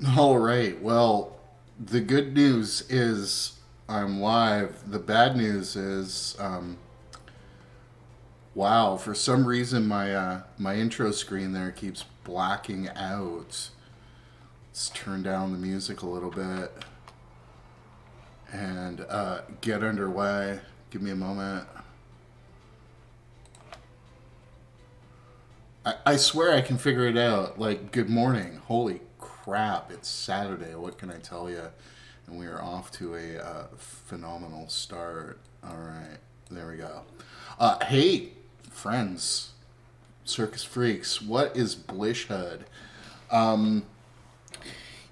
All right. Well, the good news is I'm live. The bad news is, wow, for some reason my intro screen there keeps blacking out. Let's turn down the music a little bit and get underway. Give me a moment. I swear I can figure it out. Like, good morning. Holy crap, it's Saturday. What can I tell you? And we are off to a phenomenal start. All right, there we go. Hey, friends, circus freaks, what is Blishhood?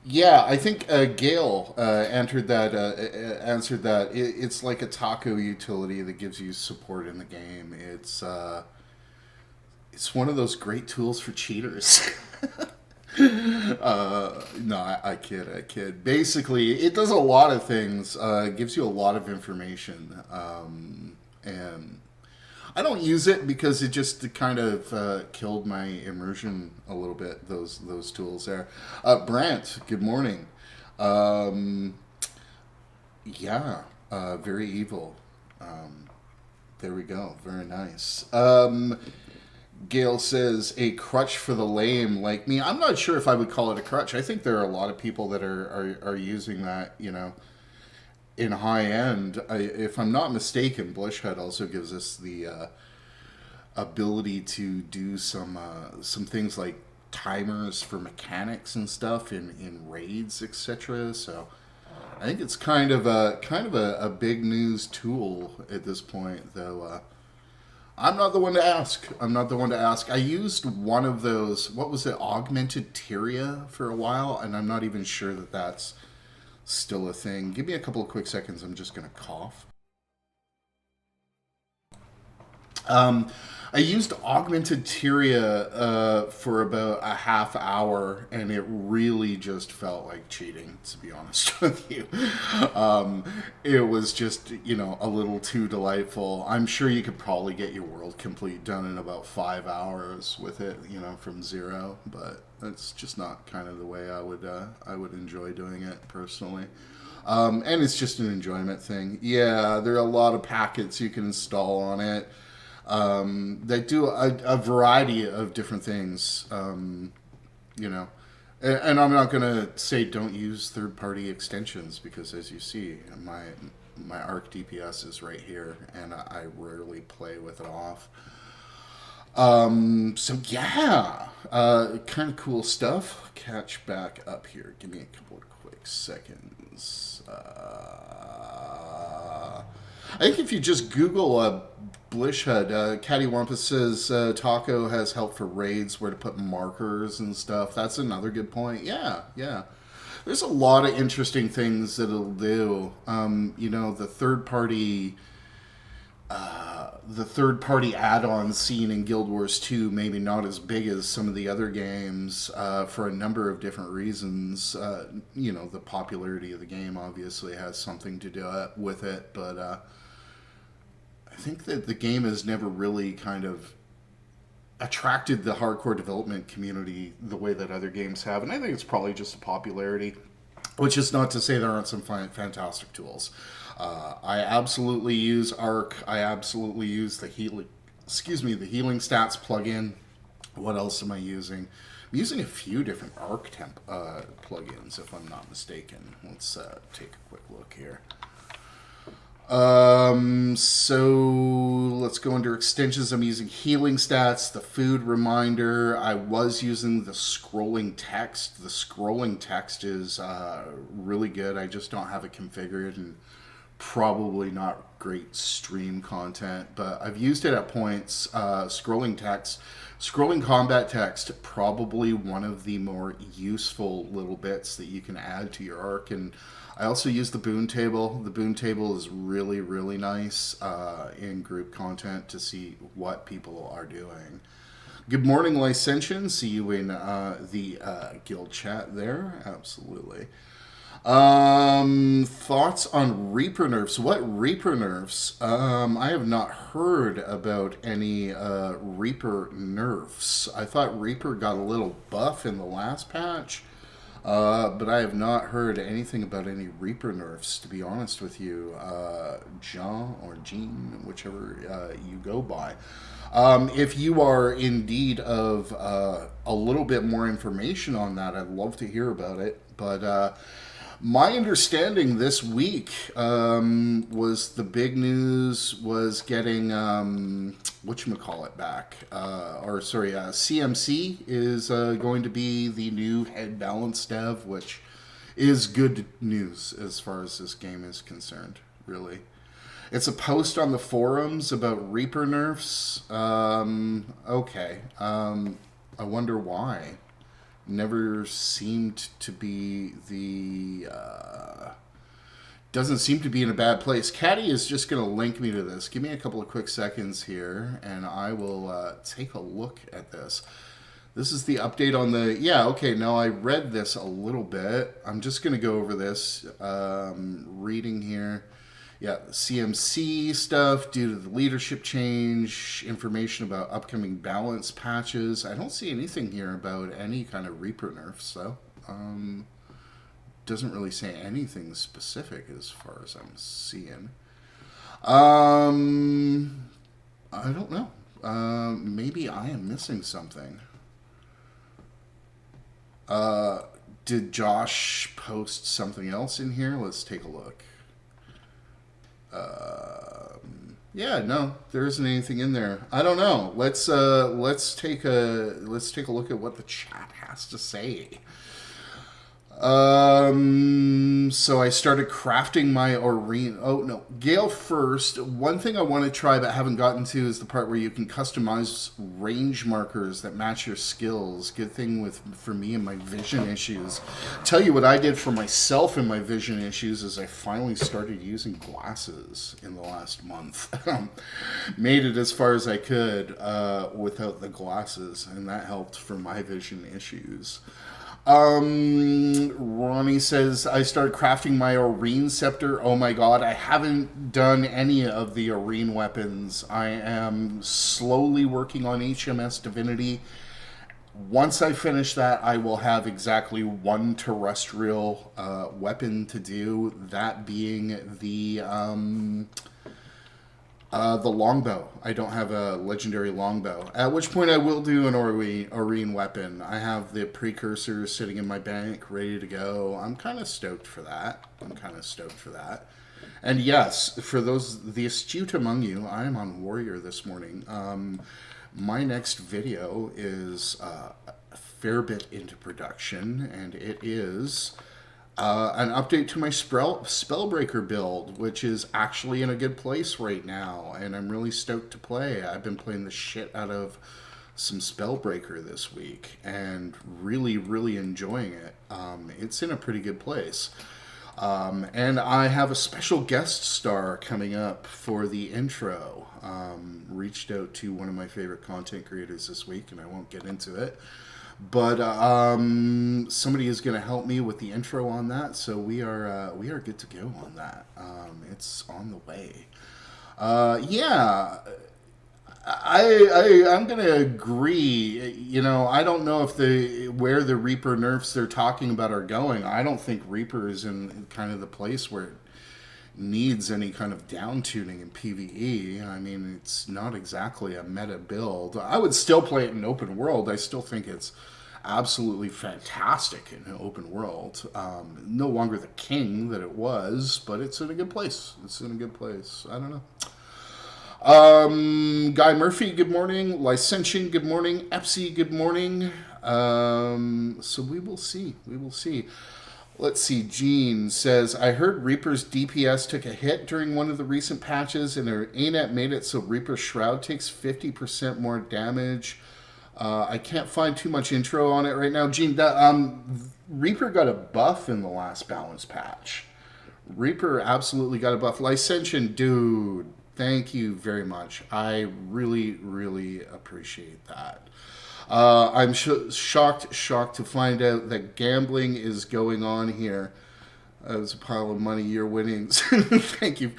Yeah, I think Gail answered that. It's like a taco utility that gives you support in the game. It's one of those great tools for cheaters. No, I kid, I kid. Basically, it does a lot of things. It gives you a lot of information, and I don't use it because it just kind of killed my immersion a little bit. Those tools there. Brant, good morning. Um, yeah, very evil. Um, there we go. Very nice. Gail says a crutch for the lame like me. I'm not sure if I would call it a crutch. I think there are a lot of people that are using that, in high end. If I'm not mistaken, Blishhead also gives us the ability to do some things like timers for mechanics and stuff in raids, etc. So I think it's kind of a big news tool at this point, though. I'm not the one to ask. I'm not the one to ask. I used one of those, what was it, augmented Tyria for a while, and I'm not even sure that that's still a thing. Give me a couple of quick seconds. I'm just going to cough. Um, I used augmented Tyria for about a half hour, and it really just felt like cheating, to be honest with you. Um, it was just, a little too delightful. I'm sure you could probably get your world complete done in about 5 hours with it, from zero, but that's just not kind of the way I would enjoy doing it personally. And it's just an enjoyment thing. Yeah, there are a lot of packets you can install on it that do a variety of different things. You know, and I'm not gonna say don't use third-party extensions because, as you see, my Arc DPS is right here, and I rarely play with it off. So yeah, kind of cool stuff. Catch back up here. Give me a couple of quick seconds. I think if you just Google Blishhead, Cattywampus says Taco has help for raids, where to put markers and stuff. That's another good point. Yeah, yeah. There's a lot of interesting things that it'll do. The third party add-on scene in Guild Wars 2 maybe not as big as some of the other games for a number of different reasons. The popularity of the game obviously has something to do with it, but I think that the game has never really kind of attracted the hardcore development community the way that other games have, and I think it's probably just a popularity. Which is not to say there aren't some fantastic tools. I absolutely use Arc. I absolutely use the healing stats plugin. What else am I using? I'm using a few different Arc temp plugins, if I'm not mistaken. Let's take a quick look here. So let's go under extensions. I'm using healing stats, the food reminder. I was using the scrolling text. The scrolling text is really good. I just don't have it configured, and probably not great stream content, but I've used it at points. Scrolling combat text, probably one of the more useful little bits that you can add to your arc. And I also use the boon table. The boon table is really, really nice in group content to see what people are doing. Good morning, Licentian. See you in the guild chat there. Absolutely. Thoughts on Reaper nerfs? What Reaper nerfs? I have not heard about any Reaper nerfs. I thought Reaper got a little buff in the last patch. But I have not heard anything about any Reaper nerfs, to be honest with you, Jean or Jean, whichever you go by. If you are in need of a little bit more information on that, I'd love to hear about it. But my understanding this week was the big news was getting whatchamacallit back. CMC is going to be the new head balance dev, which is good news as far as this game is concerned, really. It's a post on the forums about Reaper nerfs. Okay. I wonder why. Never seemed to be doesn't seem to be in a bad place. Caddy is just going to link me to this. Give me a couple of quick seconds here, and I will take a look at this. This is the update on the... Yeah, okay, now I read this a little bit. I'm just going to go over this. Reading here. Yeah, CMC stuff due to the leadership change, information about upcoming balance patches. I don't see anything here about any kind of Reaper nerfs, though. Doesn't really say anything specific as far as I'm seeing. I don't know. Maybe I am missing something. Did Josh post something else in here? Let's take a look. Yeah, no, there isn't anything in there. I don't know. Let's take a look at what the chat has to say. So I started crafting my arena. Oh no, Gale first. One thing I want to try but haven't gotten to is the part where you can customize range markers that match your skills. Good thing for me and my vision issues. Tell you what I did for myself and my vision issues is I finally started using glasses in the last month. Made it as far as I could without the glasses, and that helped for my vision issues. Ronnie says, I started crafting my Arene Scepter. Oh my god, I haven't done any of the Arene weapons. I am slowly working on HMS Divinity. Once I finish that, I will have exactly one terrestrial weapon to do, that being the longbow. I don't have a legendary longbow. At which point I will do an Arene weapon. I have the precursors sitting in my bank, ready to go. I'm kind of stoked for that. And yes, for the astute among you, I am on Warrior this morning. My next video is a fair bit into production, and it is... an update to my Spellbreaker build, which is actually in a good place right now, and I'm really stoked to play. I've been playing the shit out of some Spellbreaker this week, and really, really enjoying it. It's in a pretty good place. And I have a special guest star coming up for the intro. Reached out to one of my favorite content creators this week, and I won't get into it. But somebody is going to help me with the intro on that, so we are good to go on that. It's on the way. Yeah, I'm going to agree. You know, I don't know if where the Reaper nerfs they're talking about are going. I don't think Reaper is in kind of the place where it needs any kind of down tuning in PvE. I mean, it's not exactly a meta build. I would still play it in open world. I still think it's absolutely fantastic in an open world. No longer the king that it was, but it's in a good place. I don't know. Guy Murphy, good morning. Licentian, good morning. Epsy, good morning. So we will see. Let's see, Gene says, I heard Reaper's DPS took a hit during one of the recent patches, and their ANET made it so Reaper's Shroud takes 50% more damage. I can't find too much intro on it right now. Gene, Reaper got a buff in the last balance patch. Reaper absolutely got a buff. Licentian, dude, thank you very much. I really, really appreciate that. I'm shocked to find out that gambling is going on here. As a pile of money, your winnings. Thank you.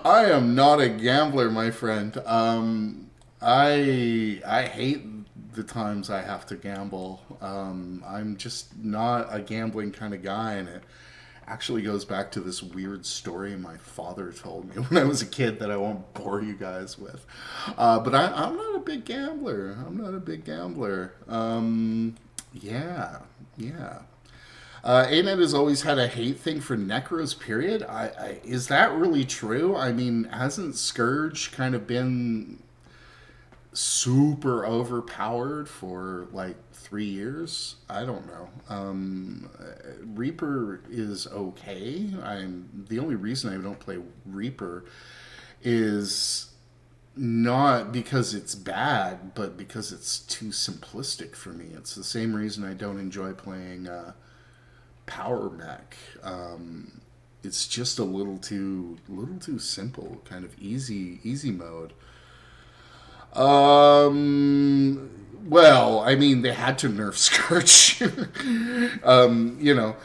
I am not a gambler, my friend. I hate the times I have to gamble. I'm just not a gambling kind of guy, and it actually goes back to this weird story my father told me when I was a kid that I won't bore you guys with. But I'm not a big gambler. I'm not a big gambler. Yeah. ANET has always had a hate thing for Necros, period. Is that really true? I mean, hasn't Scourge kind of been super overpowered for like 3 years? I don't know. Reaper is okay. The only reason I don't play Reaper is not because it's bad, but because it's too simplistic for me. It's the same reason I don't enjoy playing Power Mech. It's just a little too simple, kind of easy mode. Well, I mean, they had to nerf Scourge. You know.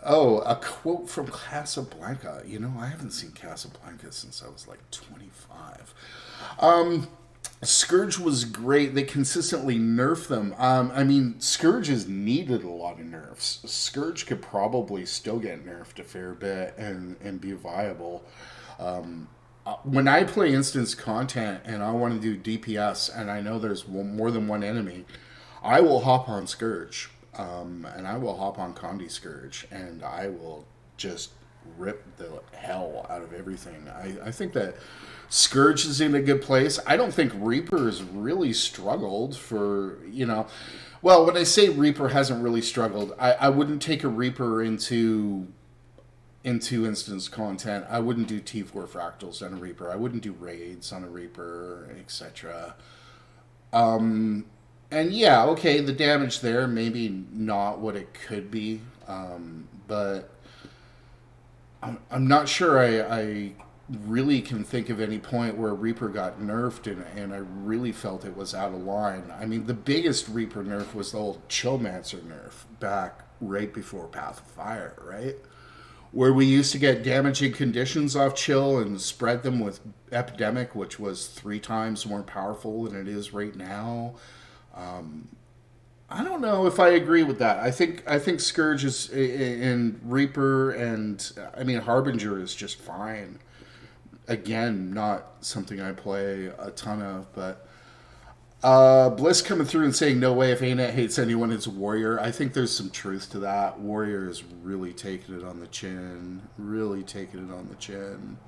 Oh, a quote from Casablanca. You know, I haven't seen Casablanca since I was like 25. Scourge was great. They consistently nerf them. I mean, Scourge has needed a lot of nerfs. Scourge could probably still get nerfed a fair bit and be viable. When I play instance content and I want to do DPS and I know there's more than one enemy, I will hop on Scourge. And I will hop on Condi Scourge and I will just rip the hell out of everything. I think that Scourge is in a good place. I don't think Reaper has really struggled for, well, when I say Reaper hasn't really struggled, I wouldn't take a Reaper into instance content. I wouldn't do T4 fractals on a Reaper. I wouldn't do raids on a Reaper, etc. And yeah, okay, the damage there, maybe not what it could be, but I'm not sure I really can think of any point where Reaper got nerfed and I really felt it was out of line. I mean, the biggest Reaper nerf was the old Chillmancer nerf back right before Path of Fire, right? Where we used to get damaging conditions off Chill and spread them with Epidemic, which was 3 times more powerful than it is right now. I don't know if I agree with that. I think Scourge is in Reaper, and I mean Harbinger is just fine. Again, not something I play a ton of, but Bliss coming through and saying no way if ANET hates anyone it's Warrior. I think there's some truth to that. Warrior is really taking it on the chin. Really taking it on the chin.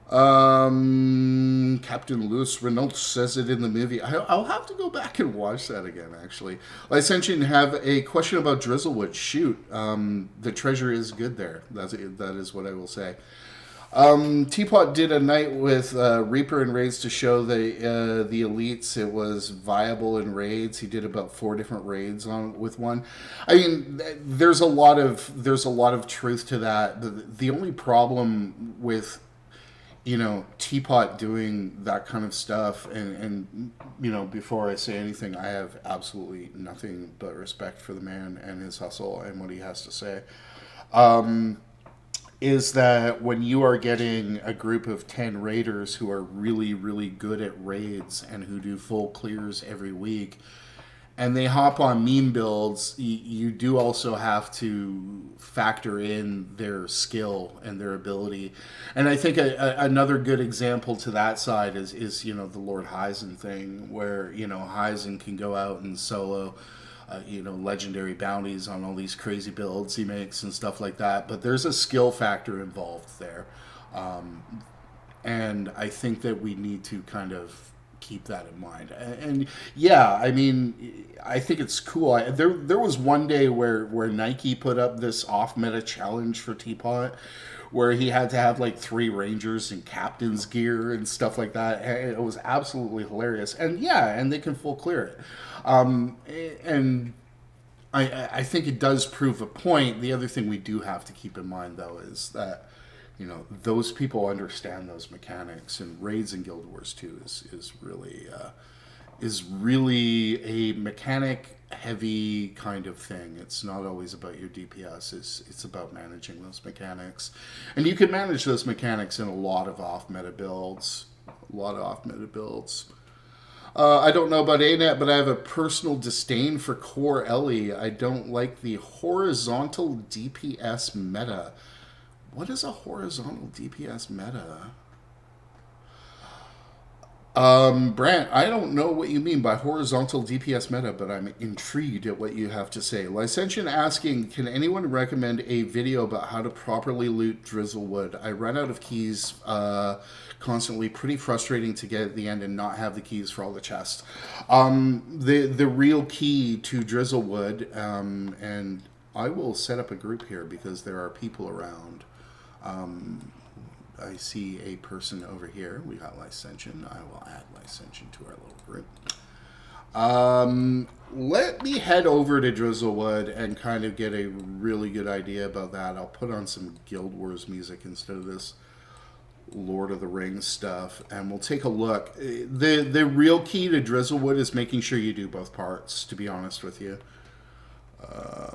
Captain Louis Renault says it in the movie. I'll have to go back and watch that again, actually. Licentian have a question about Drizzlewood. Shoot. The treasure is good there. That is what I will say. Teapot did a night with Reaper and raids to show the elites it was viable in raids. He did about 4 different raids with one. I mean, there's a lot of truth to that. The only problem with Teapot doing that kind of stuff, and before I say anything, I have absolutely nothing but respect for the man and his hustle and what he has to say. Is that when you are getting a group of 10 raiders who are really, really good at raids and who do full clears every week, and they hop on meme builds, you do also have to factor in their skill and their ability. And I think another good example to that side is the Lord Hyzen thing, where Hyzen can go out and solo legendary bounties on all these crazy builds he makes and stuff like that. But there's a skill factor involved there. And I think that we need to kind of keep that in mind. And yeah, I mean, I think it's cool. There was one day where Nike put up this off-meta challenge for Teapot, where he had to have like 3 Rangers and captain's gear and stuff like that. And it was absolutely hilarious. And yeah, and they can full clear it. And I think it does prove a point. The other thing we do have to keep in mind, though, is that those people understand those mechanics, and raids in Guild Wars 2 is really a mechanic heavy kind of thing. It's not always about your DPS. It's about managing those mechanics, and you can manage those mechanics in a lot of off meta builds. I don't know about ANET, but I have a personal disdain for Core Ellie. I don't like the horizontal DPS meta. What is a horizontal DPS meta? Brant, I don't know what you mean by horizontal DPS meta, but I'm intrigued at what you have to say. Licentian asking, can anyone recommend a video about how to properly loot Drizzlewood? I run out of keys constantly. Pretty frustrating to get at the end and not have the keys for all the chests. The real key to Drizzlewood, and I will set up a group here because there are people around. I see a person over here. We got Licentian. I will add Licentian to our little group. Let me head over to Drizzlewood and kind of get a really good idea about that. I'll put on some Guild Wars music instead of this Lord of the Rings stuff, and we'll take a look. The real key to Drizzlewood is making sure you do both parts, to be honest with you.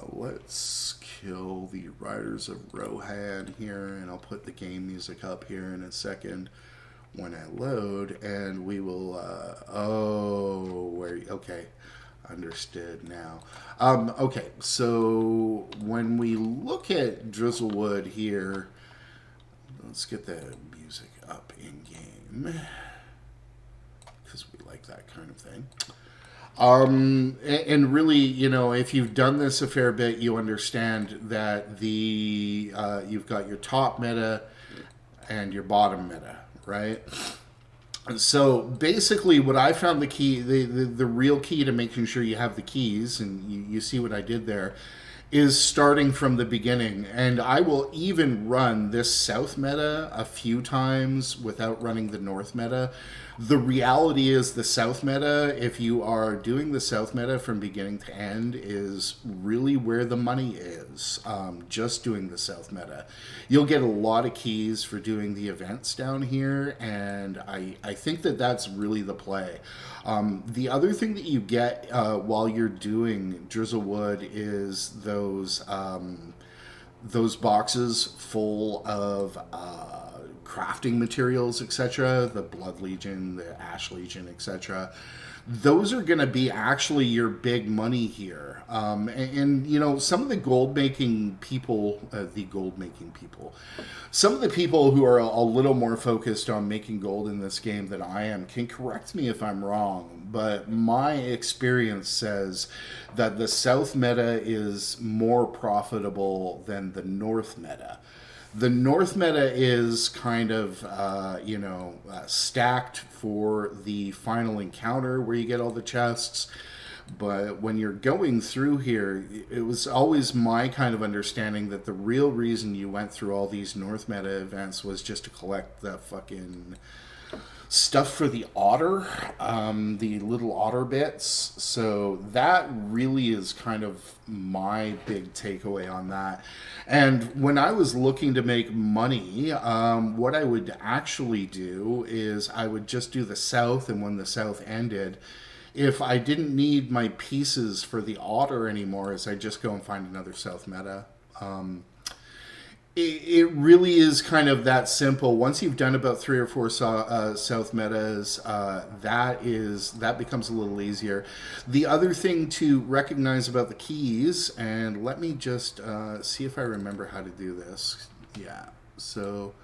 Let's kill the Riders of Rohan here, and I'll put the game music up here in a second when I load, and we will, okay, understood now. Okay, so when we look at Drizzlewood here, let's get the music up in game, because we like that kind of thing. And really, you know, if you've done this a fair bit, you understand that you've got your top meta and your bottom meta, right? And so basically what I found the key, the real key to making sure you have the keys, and you see what I did there, is starting from the beginning. And I will even run this south meta a few times without running the north meta. The reality is the south meta, if you are doing the south meta from beginning to end, is really where the money is. Just doing the south meta. You'll get a lot of keys for doing the events down here, and I think that that's really the play. The other thing that you get while you're doing Drizzlewood is those boxes full of crafting materials, etc. The Blood Legion, the Ash Legion, etc. Those are going to be actually your big money here. And, you know, some of the gold-making people, some of the people who are a little more focused on making gold in this game than I am can correct me if I'm wrong, but my experience says that the south meta is more profitable than the north meta. The north meta is kind of, stacked for the final encounter where you get all the chests. But when you're going through here, it was always my kind of understanding that the real reason you went through all these north meta events was just to collect the fucking stuff for the otter, the little otter bits. So that really is kind of my big takeaway on that. And when I was looking to make money, what I would actually do is I would just do the south, and when the south ended, if I didn't need my pieces for the otter anymore, is I just go and find another south meta. It really is kind of that simple. Once you've done about 3 or 4 south metas, that becomes a little easier. The other thing to recognize about the keys, and let me just see if I remember how to do this. Yeah, so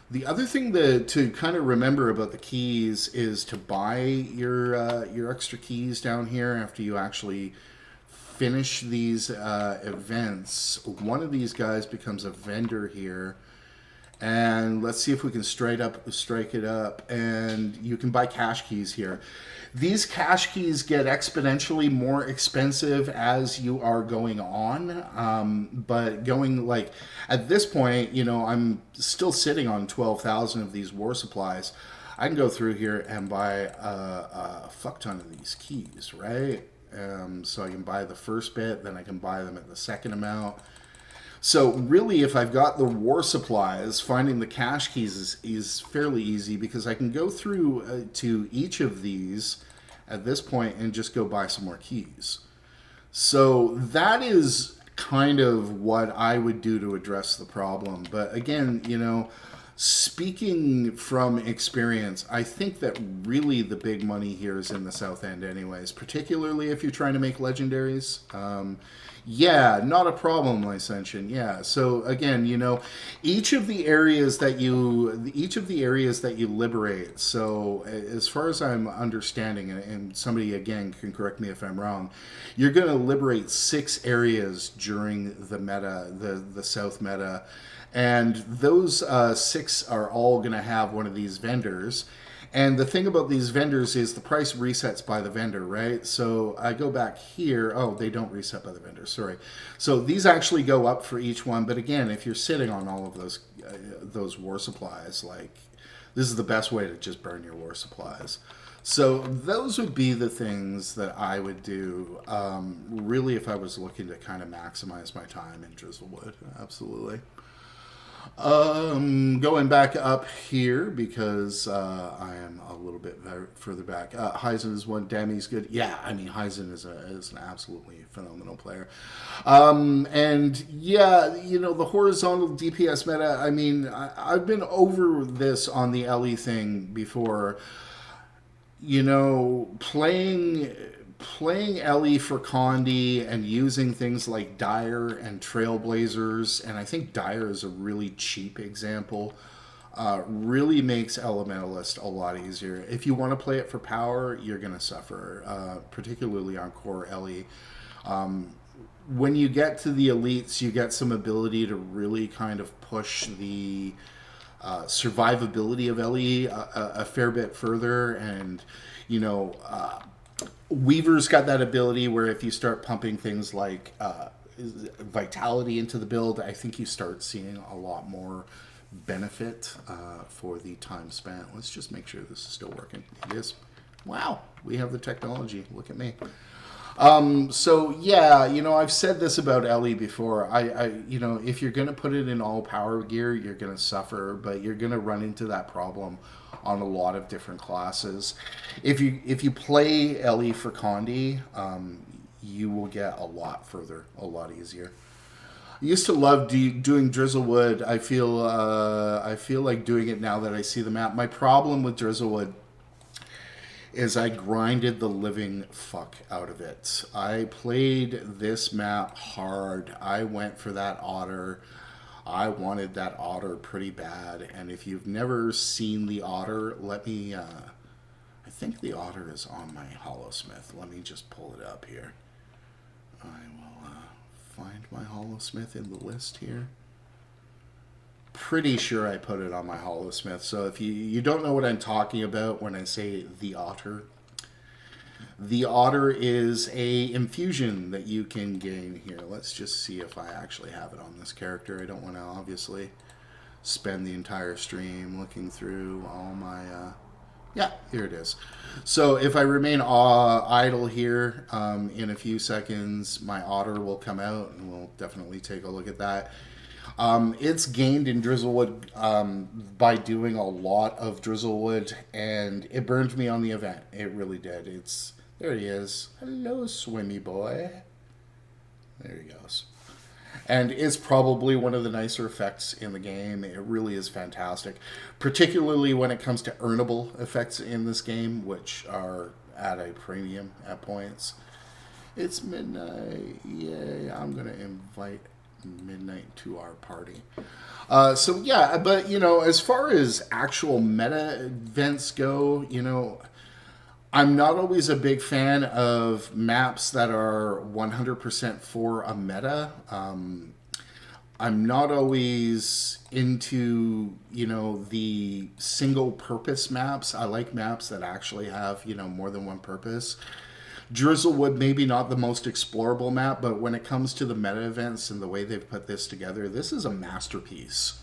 the other thing to kind of remember about the keys is to buy your extra keys down here after you actually finish these events. One of these guys becomes a vendor here, and let's see if we can strike it up, and you can buy cash keys here. These cash keys get exponentially more expensive as you are going on, but going, like, at this point, you know, I'm still sitting on 12,000 of these war supplies. I can go through here and buy a fuck ton of these keys, right? So I can buy the first bit, then I can buy them at the second amount. So really, if I've got the war supplies, finding the cash keys is fairly easy, because I can go through to each of these at this point and just go buy some more keys. So that is kind of what I would do to address the problem. But again, you know, Speaking from experience, I think that really the big money here is in the South End, anyways. Particularly if you're trying to make legendaries. Yeah, not a problem, Licentian. Yeah. So again, each of the areas that you liberate. So as far as I'm understanding, and somebody again can correct me if I'm wrong, you're going to liberate 6 areas during the meta, the South meta. And those 6 are all going to have one of these vendors. And the thing about these vendors is the price resets by the vendor, right? So I go back here. Oh, they don't reset by the vendor. Sorry. So these actually go up for each one. But again, if you're sitting on all of those war supplies, like this is the best way to just burn your war supplies. So those would be the things that I would do, really, if I was looking to kind of maximize my time in Drizzlewood. Absolutely. Going back up here because I am a little bit further back. Heisen is one. Dami's good. Yeah, I mean Heisen is an absolutely phenomenal player. And yeah, the horizontal DPS meta. I mean, I've been over this on the LE thing before. Playing Ellie for Condi and using things like Dire and Trailblazers, and I think Dire is a really cheap example, really makes Elementalist a lot easier. If you want to play it for power, you're going to suffer, particularly on core Ellie. When you get to the elites, you get some ability to really kind of push the survivability of Ellie a fair bit further, and Weaver's got that ability where if you start pumping things like vitality into the build, I think you start seeing a lot more benefit for the time spent. Let's just make sure this is still working. It is. Wow, we have the technology. Look at me. So yeah, I've said this about Ellie before. If you're going to put it in all power gear, you're going to suffer, but you're going to run into that problem on a lot of different classes. If you play Ellie for Condi, you will get a lot further, a lot easier. I used to love doing Drizzlewood. I feel like doing it now that I see the map. My problem with Drizzlewood is I grinded the living fuck out of it. I played this map hard. I went for that otter. I wanted that otter pretty bad. And if you've never seen the otter, I think the otter is on my Hollowsmith. Let me just pull it up here. I will find my Hollowsmith in the list here. Pretty sure I put it on my Hollowsmith. So if you don't know what I'm talking about when I say the otter is a infusion that you can gain here. Let's just see if I actually have it on this character. I don't want to obviously spend the entire stream looking through all my yeah, here it is. So if I remain idle here in a few seconds, my otter will come out and we'll definitely take a look at that. It's gained in Drizzlewood by doing a lot of Drizzlewood, and it burned me on the event. It really did. There he is. Hello, swimmy boy. There he goes. And it's probably one of the nicer effects in the game. It really is fantastic, particularly when it comes to earnable effects in this game, which are at a premium at points. It's midnight. Yay, I'm going to invite Midnight to our party. So yeah, but as far as actual meta events go, I'm not always a big fan of maps that are 100% for a meta. I'm not always into the single purpose maps. I like maps that actually have more than one purpose. Drizzlewood, maybe not the most explorable map, but when it comes to the meta events and the way they've put this together, this is a masterpiece.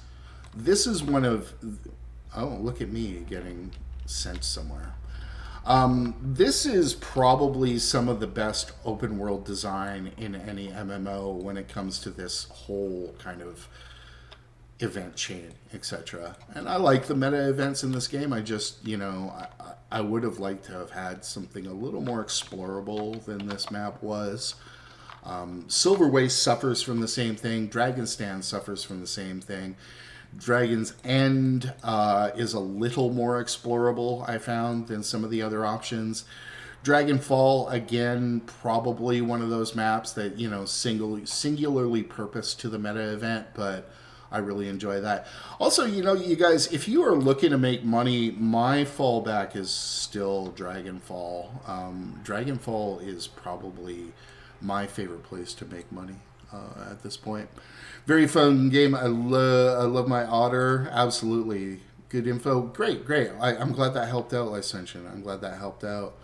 This is one of... Oh, look at me getting sent somewhere. This is probably some of the best open world design in any MMO when it comes to this whole kind of event chain, etc. And I like the meta events in this game. I just, I would have liked to have had something a little more explorable than this map was. Silver Waste suffers from the same thing. Dragon Stand suffers from the same thing. Dragon's End is a little more explorable, I found, than some of the other options. Dragonfall, again, probably one of those maps that, you know, singularly purposed to the meta event, but I really enjoy that. Also, you know, you guys, if you are looking to make money, my fallback is still Dragonfall. Dragonfall is probably my favorite place to make money at this point. Very fun game. I love my otter. Absolutely. Good info. Great, great. I'm glad that helped out, Licentian. I'm glad that helped out.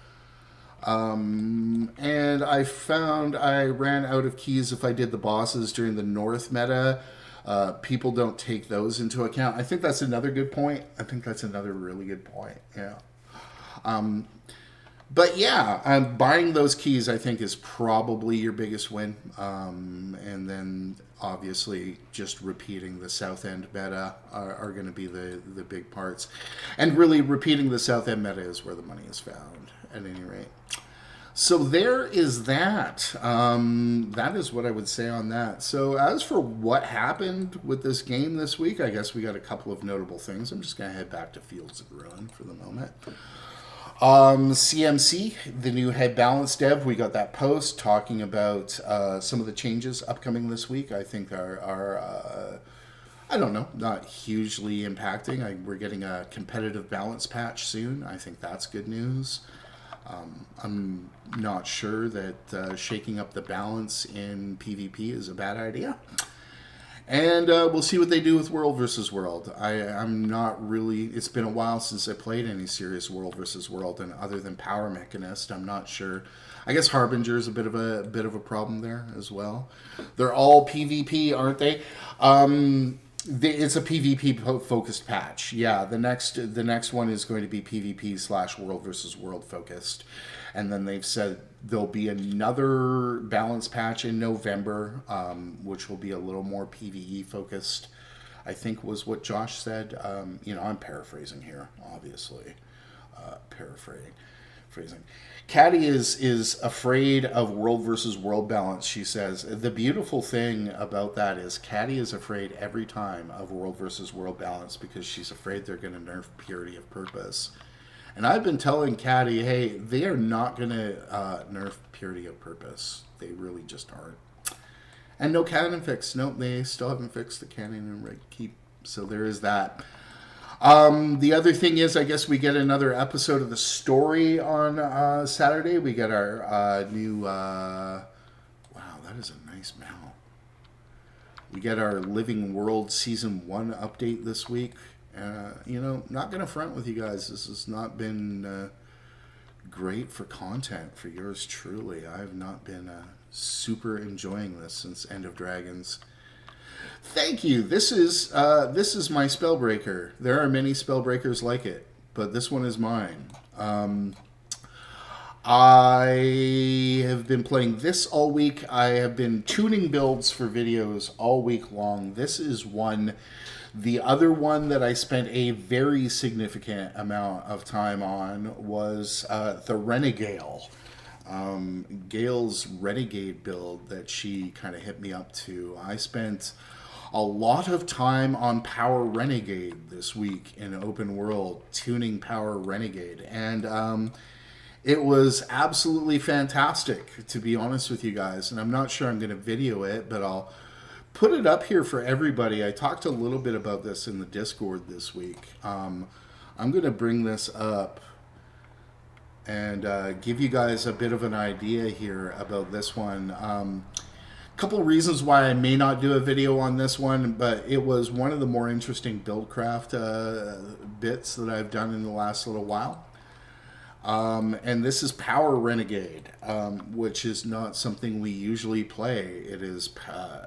And I found I ran out of keys if I did the bosses during the North meta. People don't take those into account. I think that's another good point. I think that's another really good point. Yeah. But yeah, buying those keys, I think, is probably your biggest win. And then obviously just repeating the South End meta are going to be the big parts. And really repeating the South End meta is where the money is found, at any rate. So there is that. That is what I would say on that. So as for what happened with this game this week, I guess we got a couple of notable things. I'm just going to head back to Fields of Ruin for the moment. CMC, the new head balance dev, we got that post talking about some of the changes upcoming this week. I think are I don't know, not hugely impacting. We're getting a competitive balance patch soon. I think that's good news. I'm not sure that shaking up the balance in PvP is a bad idea. And we'll see what they do with World versus World. I'm not really... It's been a while since I played any serious World versus World, and other than Power Mechanist, I'm not sure. I guess Harbinger is a bit of a problem there as well. They're all PvP, aren't they? It's a PvP focused patch. Yeah, the next one is going to be PvP / World versus World focused, and then they've said there'll be another balance patch in November, which will be a little more PvE focused. I think was what Josh said. You know, I'm paraphrasing here, obviously. Paraphrasing. Caddy is afraid of World versus World balance, she says. The beautiful thing about that is Caddy is afraid every time of World versus World balance because she's afraid they're going to nerf Purity of Purpose. And I've been telling Caddy, hey, they are not going to nerf Purity of Purpose. They really just aren't. And no canon fix. Nope, they still haven't fixed the canon and red keep. So there is that. The other thing is, I guess we get another episode of the story on Saturday. We get our new... wow, that is a nice mount. We get our Living World Season 1 update this week. You know, not going to front with you guys. This has not been great for content for yours truly. I've not been super enjoying this since End of Dragons. Thank you. This is my Spellbreaker. There are many Spellbreakers like it, but this one is mine. I have been playing this all week. I have been tuning builds for videos all week long. This is one. The other one that I spent a very significant amount of time on was the Renegade. Gail's Renegade build that she kind of hit me up to. I spent a lot of time on Power Renegade this week in open world, tuning Power Renegade. And it was absolutely fantastic, to be honest with you guys. And I'm not sure I'm going to video it, but I'll put it up here for everybody. I talked a little bit about this in the Discord this week. I'm going to bring this up and give you guys a bit of an idea here about this one. Couple reasons why I may not do a video on this one, but it was one of the more interesting buildcraft bits that I've done in the last little while. And this is Power Renegade, which is not something we usually play. It is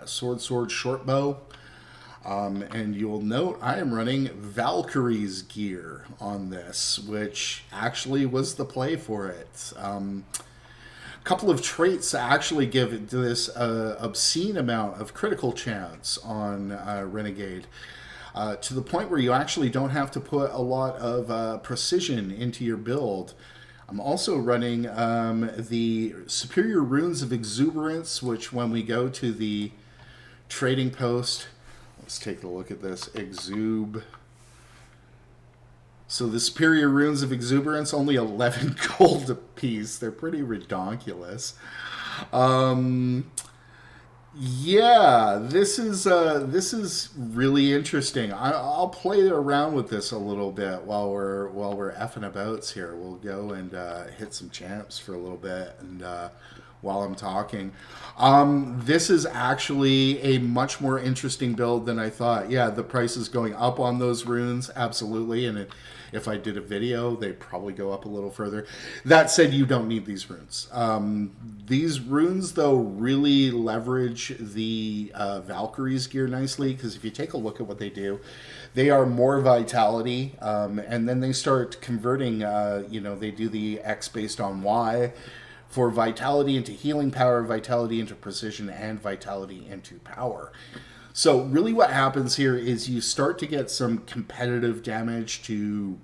sword, short bow. And you'll note I am running Valkyrie's gear on this, which actually was the play for it. Couple of traits actually give this obscene amount of critical chance on Renegade, to the point where you actually don't have to put a lot of precision into your build. I'm also running the Superior Runes of Exuberance, which when we go to the trading post, Let's take a look at this. Exube. So the superior runes of exuberance, only 11 gold apiece. They're pretty redonkulous. Yeah, this is really interesting. I'll play around with this a little bit while we're effing abouts here. We'll go and hit some champs for a little bit, and while I'm talking, this is actually a much more interesting build than I thought. Yeah, the price is going up on those runes, absolutely, and if I did a video, they'd probably go up a little further. That said, you don't need these runes. These runes, though, really leverage the Valkyrie's gear nicely, because if you take a look at what they do, they are more vitality, and then they start converting, they do the X based on Y, for vitality into healing power, vitality into precision, and vitality into power. So really what happens here is you start to get some competitive damage to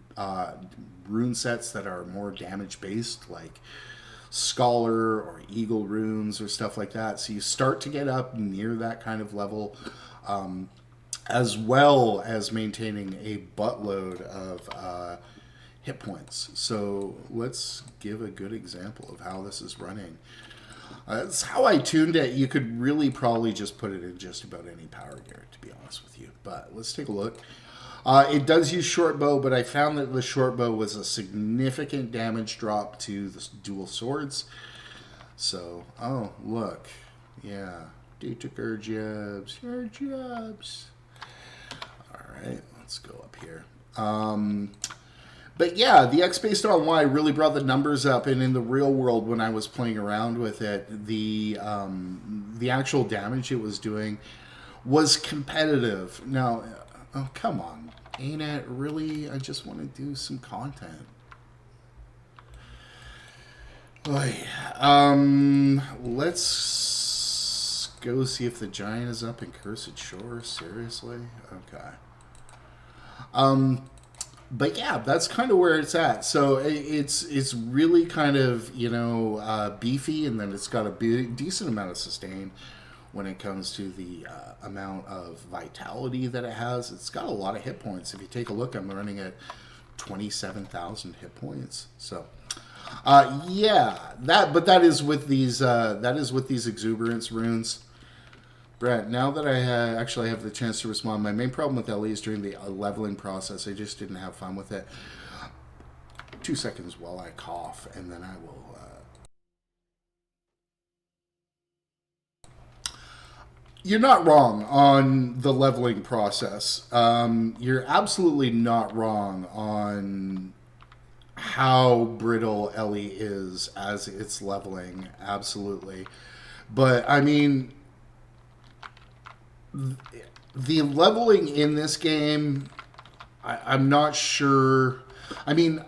rune sets that are more damage based, like Scholar or Eagle runes or stuff like that. So you start to get up near that kind of level, as well as maintaining a buttload of hit points. So let's give a good example of how this is running. That's how I tuned it. You could really probably just put it in just about any power gear, to be honest with you. But let's take a look. It does use short bow, but I found that the short bow was a significant damage drop to the dual swords. So, oh, look. Yeah. They took our jobs. Our jobs. Alright, let's go up here. But yeah, the X based on Y really brought the numbers up, and in the real world, when I was playing around with it, the actual damage it was doing was competitive. Now, oh come on, ain't it really? I just want to do some content. Let's go see if the giant is up in Cursed Shore. Seriously, okay. But yeah, that's kind of where it's at. So it's really kind of, beefy, and then it's got a decent amount of sustain when it comes to the amount of vitality that it has. It's got a lot of hit points. If you take a look, I'm running at 27,000 hit points. So yeah, that is with these exuberance runes. Brett, now that I actually have the chance to respond, my main problem with LE is during the leveling process. I just didn't have fun with it. 2 seconds while I cough, and then I will... You're not wrong on the leveling process. You're absolutely not wrong on how brittle LE is as it's leveling. Absolutely. But, I mean... the leveling in this game, I'm not sure. I mean,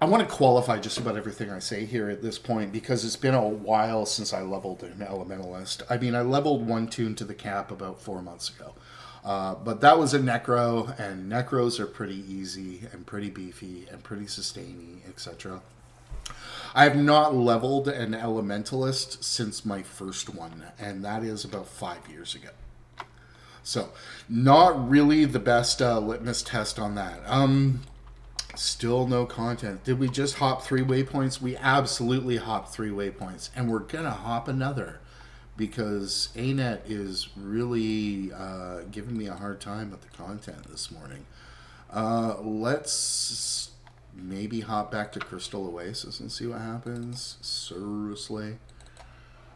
I want to qualify just about everything I say here at this point, because it's been a while since I leveled an Elementalist. I mean, I leveled one tune to the cap about 4 months ago. But that was a Necro, and Necros are pretty easy and pretty beefy and pretty sustaining, etc. I have not leveled an Elementalist since my first one, and that is about 5 years ago. So, not really the best litmus test on that. Still no content. Did we just hop 3 waypoints? We absolutely hopped 3 waypoints, and we're gonna hop another, because ANET is really giving me a hard time with the content this morning. Let's maybe hop back to Crystal Oasis and see what happens. Seriously.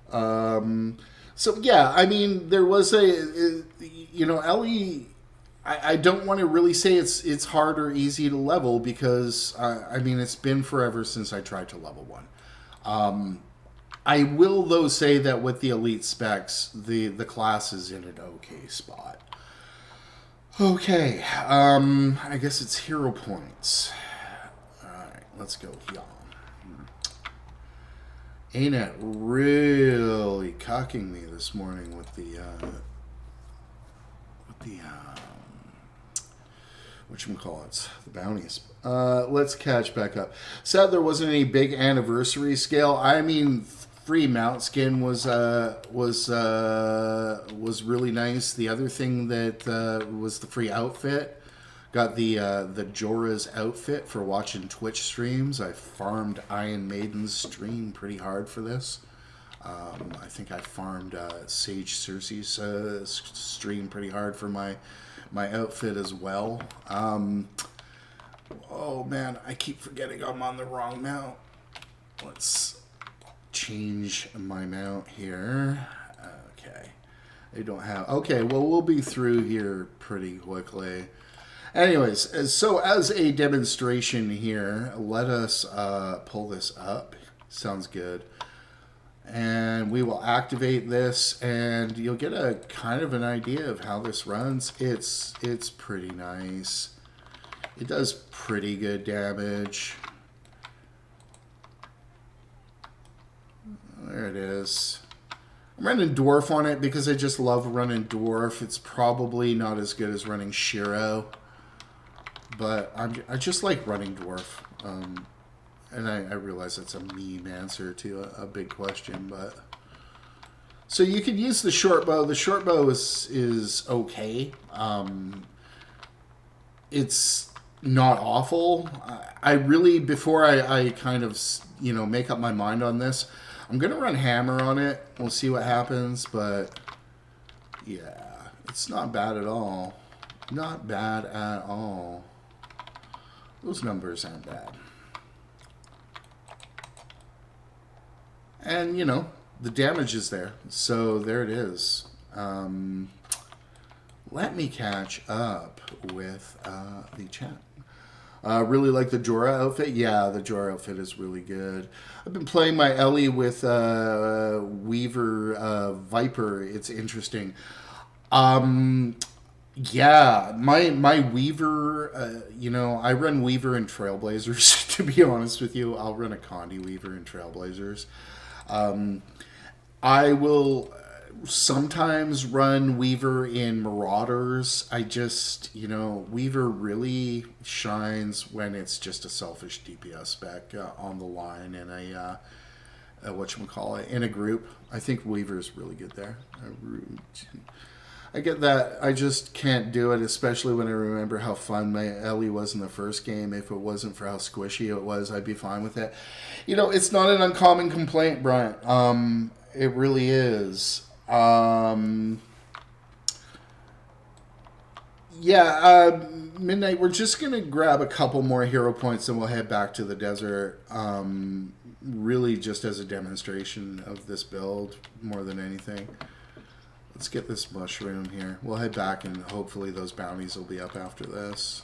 So yeah, I mean, there was LE, I don't want to really say it's hard or easy to level, because I mean, it's been forever since I tried to level one. I will, though, say that with the elite specs, the class is in an okay spot. Okay, I guess it's hero points. Let's go here. ANET really cocking me this morning with the whatchamacallits, the bounties. Let's catch back up. Sad there wasn't any big anniversary scale. I mean, free mount skin was really nice. The other thing that was the free outfit. Got the Jorah's outfit for watching Twitch streams. I farmed Iron Maiden's stream pretty hard for this. I think I farmed Sage Cersei's stream pretty hard for my outfit as well. Oh man, I keep forgetting I'm on the wrong mount. Let's change my mount here. Okay, I don't have. Okay, well we'll be through here pretty quickly. Anyways, so as a demonstration here, let us pull this up. Sounds good. And we will activate this, and you'll get a kind of an idea of how this runs. It's pretty nice. It does pretty good damage. There it is. I'm running Dwarf on it because I just love running Dwarf. It's probably not as good as running Shiro. But I just like running Dwarf. And I realize that's a mean answer to a big question, but... So you can use the short bow. The short bow is okay. It's not awful. I really, before I kind of, you know, make up my mind on this, I'm going to run hammer on it. We'll see what happens, but... Yeah, it's not bad at all. Not bad at all. Those numbers aren't bad. And, you know, the damage is there. So there it is. Let me catch up with the chat. Really like the Jorah outfit. Yeah, the Jorah outfit is really good. I've been playing my Ellie with Weaver Viper. It's interesting. Yeah, my Weaver, you know, I run Weaver and Trailblazers, to be honest with you. I'll run a Condi Weaver and Trailblazers. I will sometimes run Weaver in Marauders. I just, you know, Weaver really shines when it's just a selfish DPS spec on the line in a, whatchamacallit, in a group. I think Weaver is really good there. I get that. I just can't do it, especially when I remember how fun my Ellie was in the first game. If it wasn't for how squishy it was, I'd be fine with it. You know, it's not an uncommon complaint, Bryant. It really is. Yeah, Midnight, we're just going to grab a couple more hero points and we'll head back to the desert. Really just as a demonstration of this build more than anything. Let's get this mushroom here. We'll head back and hopefully those bounties will be up after this.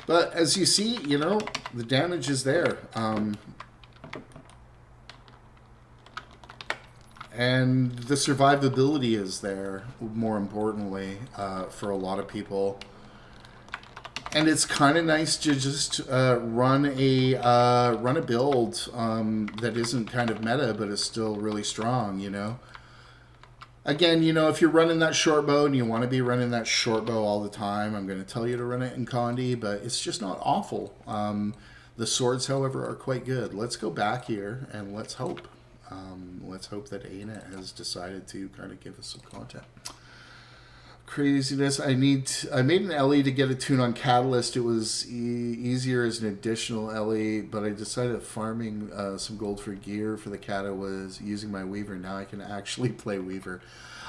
But as you see, you know, the damage is there. And the survivability is there, more importantly, for a lot of people. And it's kind of nice to just run a build that isn't kind of meta, but is still really strong, you know. Again, you know, if you're running that short bow and you want to be running that short bow all the time, I'm going to tell you to run it in Condi, but it's just not awful. The swords, however, are quite good. Let's go back here and let's hope. Let's hope that ANET has decided to kind of give us some content. Craziness. I made an Ellie to get a tune on Catalyst. It was easier as an additional Ellie, but I decided that farming some gold for gear for the Cata was using my Weaver. Now I can actually play Weaver.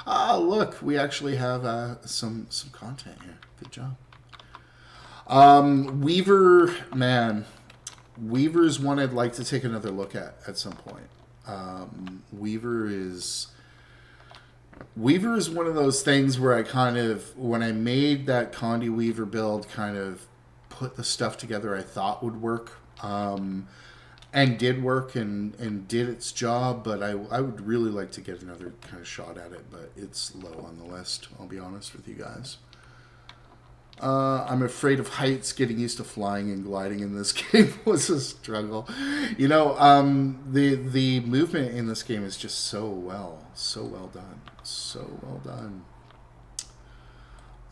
Ah, look, we actually have some content here. Good job. Weaver, man. Weaver's one I'd like to take another look at some point. Weaver is one of those things where I kind of, when I made that Condi Weaver build, kind of put the stuff together I thought would work, and did work and did its job, but I would really like to get another kind of shot at it, but it's low on the list, I'll be honest with you guys. I'm afraid of heights. Getting used to flying and gliding in this game was a struggle. You know, the movement in this game is just so well done. So well done.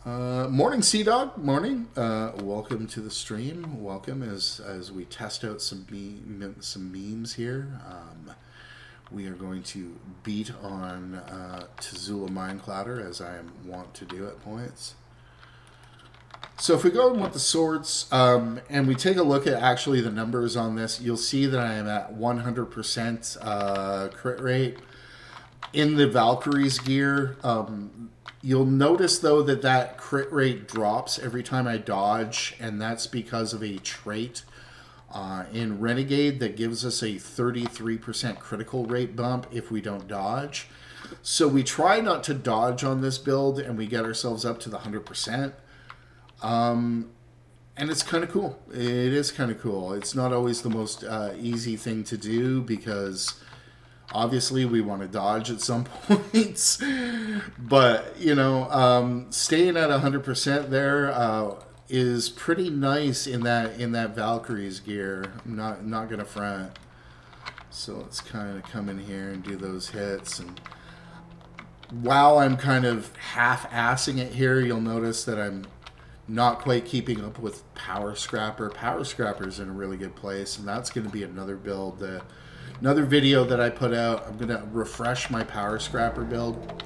Morning, Sea Dog. Morning. Welcome to the stream. Welcome as we test out some memes here. We are going to beat on Tazula Mindclouder as I am wont to do at points. So if we go in with the swords and we take a look at actually the numbers on this, you'll see that I am at 100% crit rate. In the Valkyrie's gear, you'll notice though that crit rate drops every time I dodge, and that's because of a trait in Renegade that gives us a 33% critical rate bump if we don't dodge. So we try not to dodge on this build, and we get ourselves up to the 100%. And it's kind of cool. It is kind of cool. It's not always the most easy thing to do because obviously we want to dodge at some points. But, you know, staying at 100% there is pretty nice in that Valkyrie's gear. I'm not going to front. So let's kind of come in here and do those hits. And while I'm kind of half-assing it here, you'll notice that I'm not quite keeping up with Power Scrapper. Power Scrapper's in a really good place, and that's going to be another build, another video that I put out. I'm going to refresh my Power Scrapper build,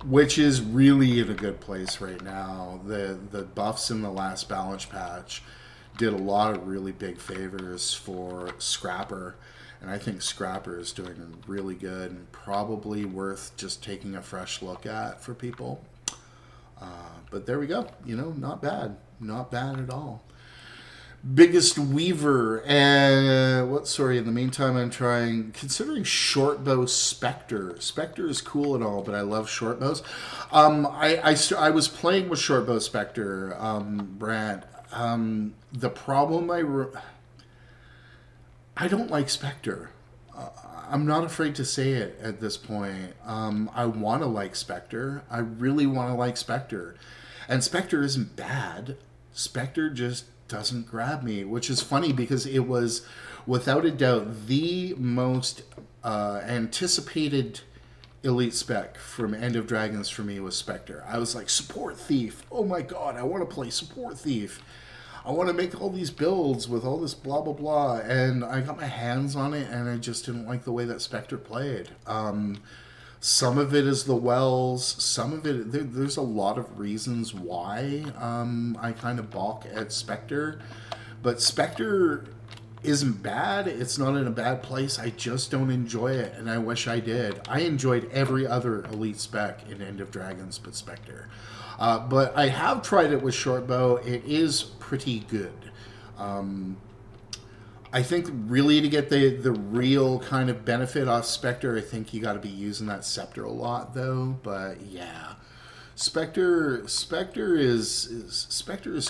which is really in a good place right now. The buffs in the last balance patch did a lot of really big favors for Scrapper, and I think Scrapper is doing really good and probably worth just taking a fresh look at for people. But there we go. You know, not bad. Not bad at all. Biggest Weaver. And sorry, in the meantime, I'm considering Shortbow Spectre. Spectre is cool and all, but I love Shortbows. I was playing with Shortbow Spectre, Brant. The problem I don't like Spectre. I'm not afraid to say it at this point. I want to like Spectre. I really want to like Spectre. And Spectre isn't bad. Spectre just doesn't grab me, which is funny because it was, without a doubt, the most anticipated elite spec from End of Dragons for me was Spectre. I was like, Support Thief. Oh my god, I want to play Support Thief. I want to make all these builds with all this blah, blah, blah. And I got my hands on it, and I just didn't like the way that Spectre played. Some of it is the wells. Some of it, there's a lot of reasons why I kind of balk at Spectre. But Spectre isn't bad. It's not in a bad place. I just don't enjoy it, and I wish I did. I enjoyed every other elite spec in End of Dragons but Spectre. But I have tried it with Shortbow. It is pretty good. I think really to get the real kind of benefit off Spectre, I think you got to be using that Scepter a lot, though. But yeah, Spectre is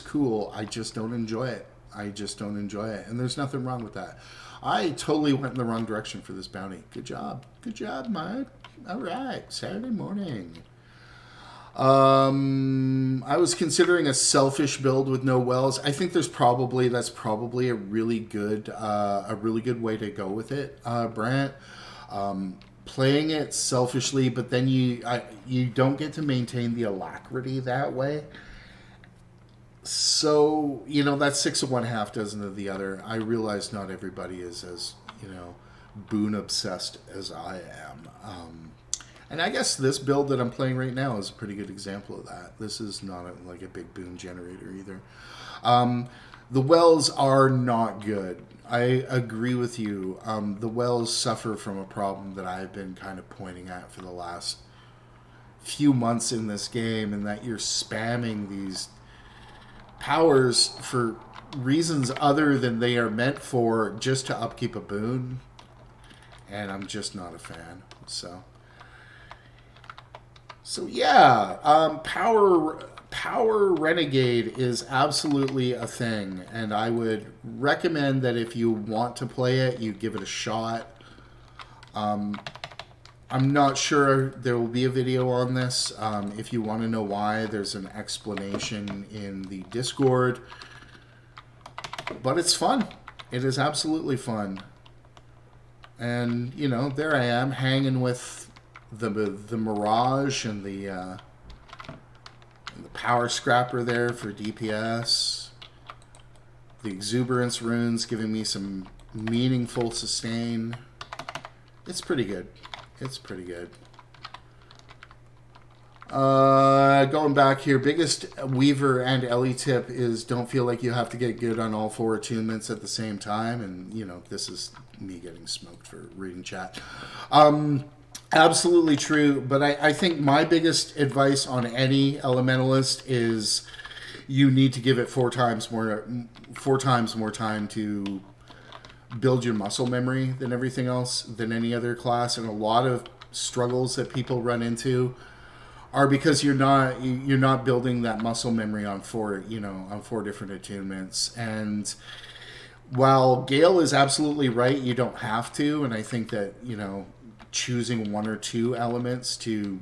cool. I just don't enjoy it. And there's nothing wrong with that. I totally went in the wrong direction for this bounty. Good job, Mike. All right, Saturday morning. I was considering a selfish build with no wells. I think that's probably a really good way to go with it, Brant. Playing it selfishly, but then you don't get to maintain the alacrity that way. So, you know, that's 6 of one, half dozen of the other. I realize not everybody is as, you know, boon obsessed as I am. And I guess this build that I'm playing right now is a pretty good example of that. This is not like a big boon generator either. The wells are not good. I agree with you. The wells suffer from a problem that I've been kind of pointing at for the last few months in this game, and that you're spamming these powers for reasons other than they are meant for, just to upkeep a boon. And I'm just not a fan. So yeah, Power Renegade is absolutely a thing, and I would recommend that if you want to play it, you give it a shot. I'm not sure there will be a video on this. If you want to know why, there's an explanation in the Discord. But it's fun. It is absolutely fun. And, you know, there I am hanging with the Mirage and the The power scrapper there for DPS. The exuberance runes giving me some meaningful sustain. It's pretty good. It's pretty good. Going back here, biggest Weaver and Ellie tip is don't feel like you have to get good on all 4 attunements at the same time. And, you know, this is me getting smoked for reading chat. Absolutely true. But I think my biggest advice on any elementalist is you need to give it 4 times more time to build your muscle memory than everything else, than any other class. And a lot of struggles that people run into are because you're not building that muscle memory on 4 different attunements. And while Gale is absolutely right, you don't have to, and I think that, you know, choosing 1 or 2 elements to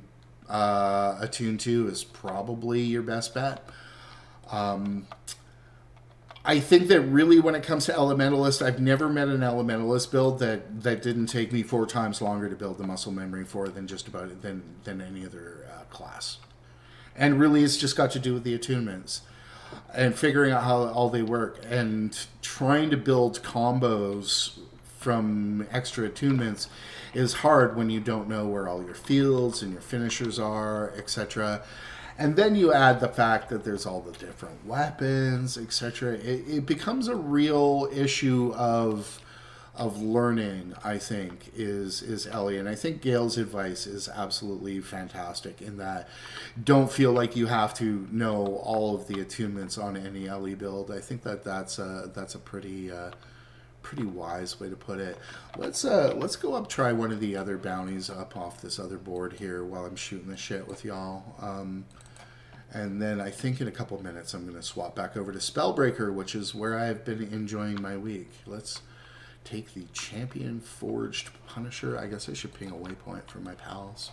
attune to is probably your best bet. I think that really when it comes to Elementalist, I've never met an Elementalist build that didn't take me 4 times longer to build the muscle memory for than just about than any other class. And really it's just got to do with the attunements and figuring out how all they work and trying to build combos from extra attunements is hard when you don't know where all your fields and your finishers are, etc. And then you add the fact that there's all the different weapons, etc. It becomes a real issue of learning, I think, is Ellie. And I think Gale's advice is absolutely fantastic in that don't feel like you have to know all of the attunements on any Ellie build. I think that's a pretty wise way to put it. Let's go up, try one of the other bounties up off this other board here while I'm shooting the shit with y'all. And then I think in a couple minutes I'm going to swap back over to Spellbreaker, which is where I've been enjoying my week. Let's take the Champion Forged Punisher. I guess I should ping a waypoint for my pals.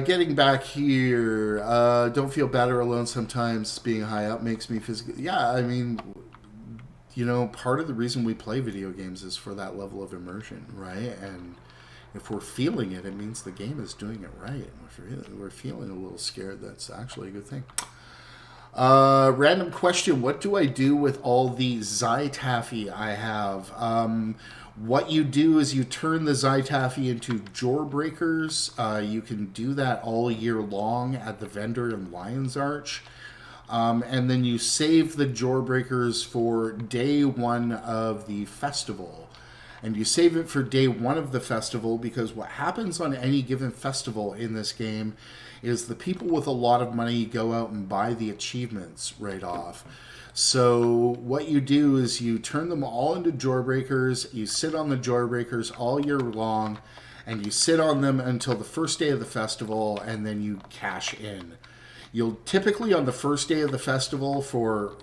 Getting back here. Don't feel bad or alone sometimes. Being high up makes me physically... Yeah, I mean... You know, part of the reason we play video games is for that level of immersion, right? And if we're feeling it, it means the game is doing it right. And if we're feeling a little scared, that's actually a good thing. Random question. What do I do with all the Zytaffy I have? What you do is you turn the Zytaffy into Jawbreakers. You can do that all year long at the vendor in Lion's Arch. And then you save the Jawbreakers for day 1 of the festival. And you save it for day 1 of the festival because what happens on any given festival in this game is the people with a lot of money go out and buy the achievements right off. So what you do is you turn them all into Jawbreakers, you sit on the Jawbreakers all year long, and you sit on them until the first day of the festival, and then you cash in. You'll typically on the first day of the festival for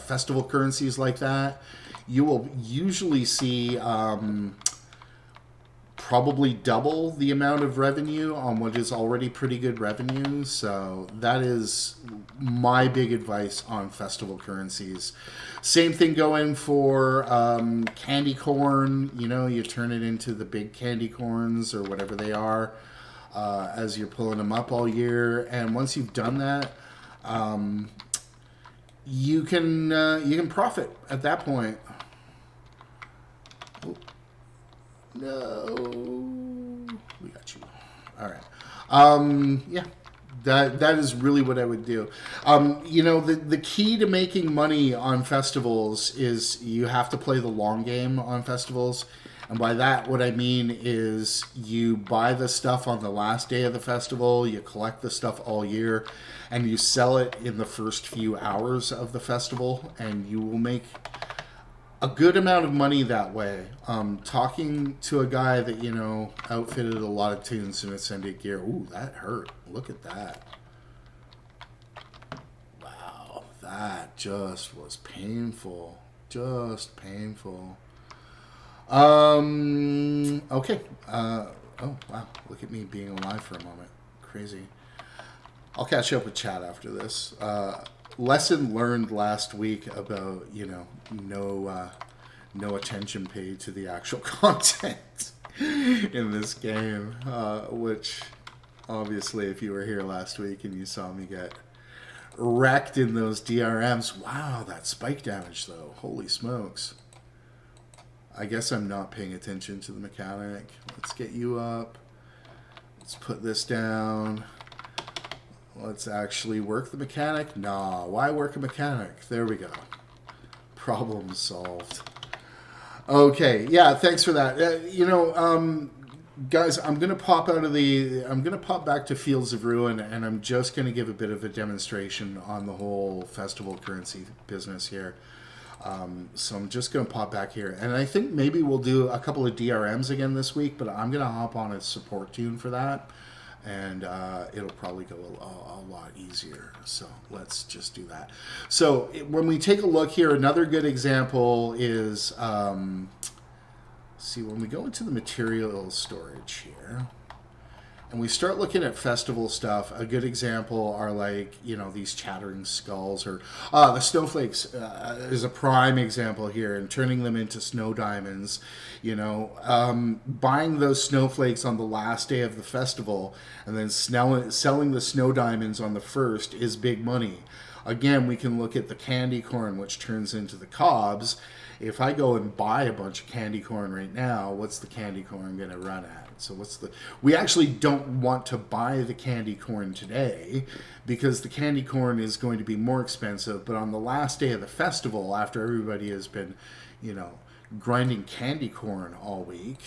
festival currencies like that, you will usually see probably double the amount of revenue on what is already pretty good revenue. So that is my big advice on festival currencies. Same thing going for candy corn. You know, you turn it into the big candy corns or whatever they are as you're pulling them up all year. And once you've done that, you can profit at that point. Oh, no, we got you. All right. Yeah, that is really what I would do. You know, the key to making money on festivals is you have to play the long game on festivals. And by that, what I mean is you buy the stuff on the last day of the festival, you collect the stuff all year, and you sell it in the first few hours of the festival, and you will make a good amount of money that way. Talking to a guy that, you know, outfitted a lot of tunes in Ascended gear. Ooh, that hurt. Look at that. Wow, that just was painful. Just painful. Okay. Oh, wow. Look at me being alive for a moment. Crazy. I'll catch up with chat after this. Lesson learned last week about, you know, no attention paid to the actual content in this game, which Obviously, if you were here last week and you saw me get wrecked in those DRMs. Wow, that spike damage though. Holy smokes. I guess I'm not paying attention to the mechanic. Let's get you up. Let's put this down. Let's actually work the mechanic. Nah, why work a mechanic? There we go. Problem solved. Okay, yeah, thanks for that. Guys, I'm gonna pop back to Fields of Ruin, and I'm just gonna give a bit of a demonstration on the whole festival currency business here. So I'm just gonna pop back here, and I think maybe we'll do a couple of DRMs again this week, but I'm gonna hop on a support tune for that, and it'll probably go a lot easier. So let's just do that. So when we take a look here, another good example is. See, when we go into the material storage here, and we start looking at festival stuff, a good example are like, these chattering skulls, or the snowflakes is a prime example here, and turning them into snow diamonds. Buying those snowflakes on the last day of the festival, and then selling the snow diamonds on the first is big money. Again, we can look at the candy corn, which turns into the cobs. If I go and buy a bunch of candy corn right now, what's the candy corn going to run at? So we actually don't want to buy the candy corn today because the candy corn is going to be more expensive. But on the last day of the festival, after everybody has been, grinding candy corn all week.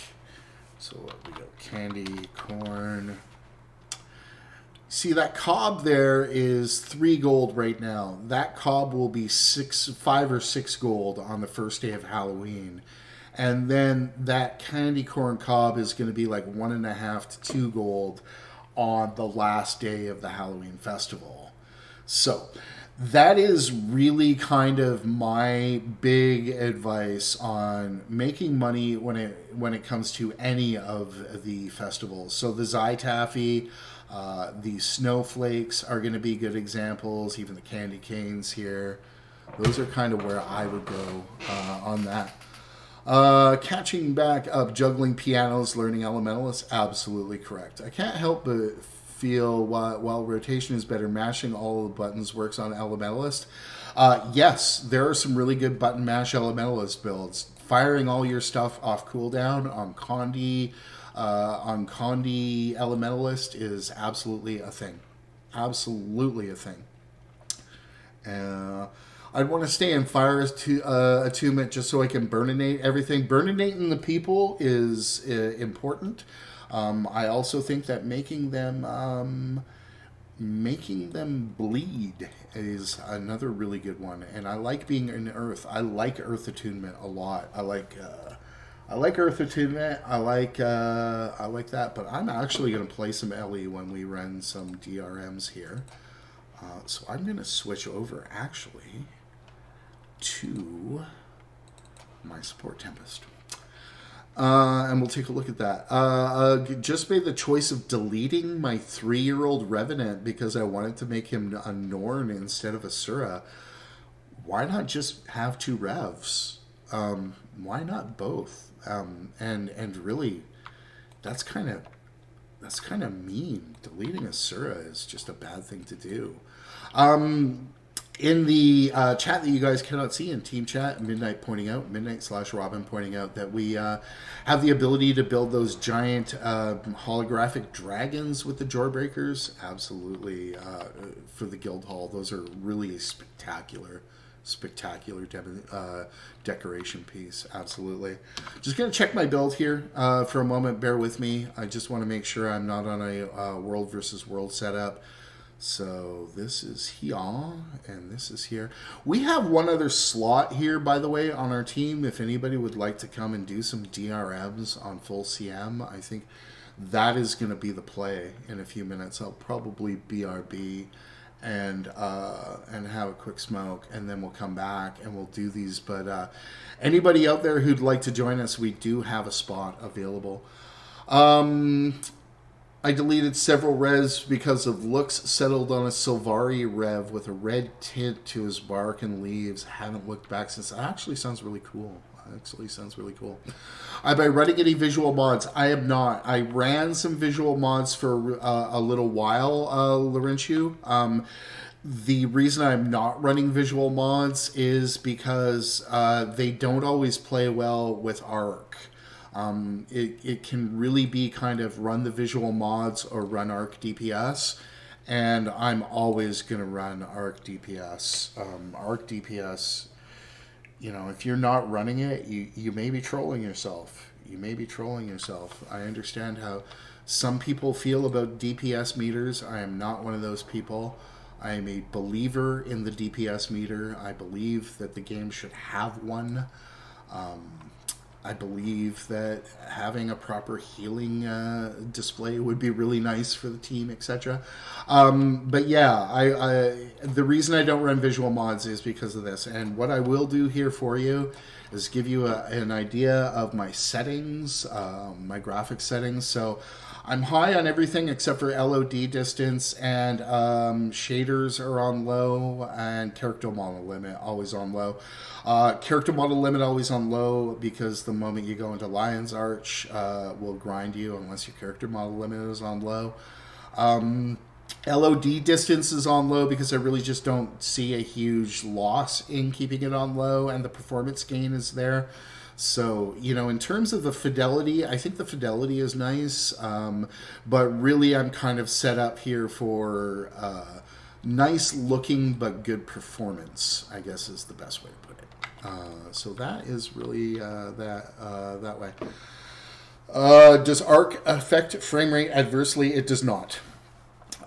So we go candy corn. See, that cob there is 3 gold right now. That cob will be 5 or 6 gold on the first day of Halloween. And then that candy corn cob is going to be like 1.5 to 2 gold on the last day of the Halloween festival. So that is really kind of my big advice on making money when it comes to any of the festivals. So the Zytaffy, the snowflakes are going to be good examples, even the candy canes here. Those are kind of where I would go on that. Catching back up, juggling pianos, learning elementalists, absolutely correct. I can't help but feel while rotation is better, mashing all the buttons works on elementalist. Yes, there are some really good button mash elementalist builds. Firing all your stuff off cooldown on Condi Elementalist is absolutely a thing. Absolutely a thing. I'd want to stay in fire attunement just so I can burninate everything. Burninating the people is important. I also think that making them bleed is another really good one. And I like being in Earth. I like Earth attunement a lot. I like Earth attunement. I like that. But I'm actually going to play some Ellie when we run some DRMs here. So I'm going to switch over actually to my support Tempest. And we'll take a look at that. Just made the choice of deleting my 3-year-old Revenant because I wanted to make him a Norn instead of a Sura. Why not just have 2 Revs? Why not both? And really, that's kind of mean. Deleting a Sura is just a bad thing to do. In the chat that you guys cannot see, in team chat, Midnight/Robin pointing out that we have the ability to build those giant holographic dragons with the Jawbreakers. Absolutely, for the guild hall, those are really spectacular decoration piece. Absolutely. Just gonna check my build here for a moment. Bear with me. I just want to make sure I'm not on a world versus world setup. So this is here, and this is here. We have one other slot here, by the way, on our team. If anybody would like to come and do some DRMs on full CM, I think that is going to be the play in a few minutes. I'll probably BRB and have a quick smoke, and then we'll come back and we'll do these. But anybody out there who'd like to join us, we do have a spot available. I deleted several revs because of looks. Settled on a Silvari rev with a red tint to his bark and leaves. Haven't looked back since. That actually sounds really cool. Actually sounds really cool. I've been running any visual mods. I have not. I ran some visual mods for a little while, Laurentiu. The reason I'm not running visual mods is because they don't always play well with Arc. It can really be kind of run the visual mods or run Arc DPS, and I'm always going to run Arc DPS. Arc DPS, you know, if you're not running it, you may be trolling yourself. You may be trolling yourself. I understand how some people feel about DPS meters. I am not one of those people. I am a believer in the DPS meter. I believe that the game should have one. I believe that having a proper healing display would be really nice for the team, etc. But yeah, the reason I don't run visual mods is because of this. And what I will do here for you is give you an idea of my settings, my graphic settings. So I'm high on everything except for LOD distance, and shaders are on low, and character model limit always on low. Character model limit always on low because the moment you go into Lion's Arch will grind you unless your character model limit is on low. LOD distance is on low because I really just don't see a huge loss in keeping it on low, and the performance gain is there. So, you know, in terms of the fidelity, I think the fidelity is nice, but really I'm kind of set up here for nice looking but good performance, I guess is the best way to put it. So that is really that way. Does Arc affect frame rate adversely? It does not.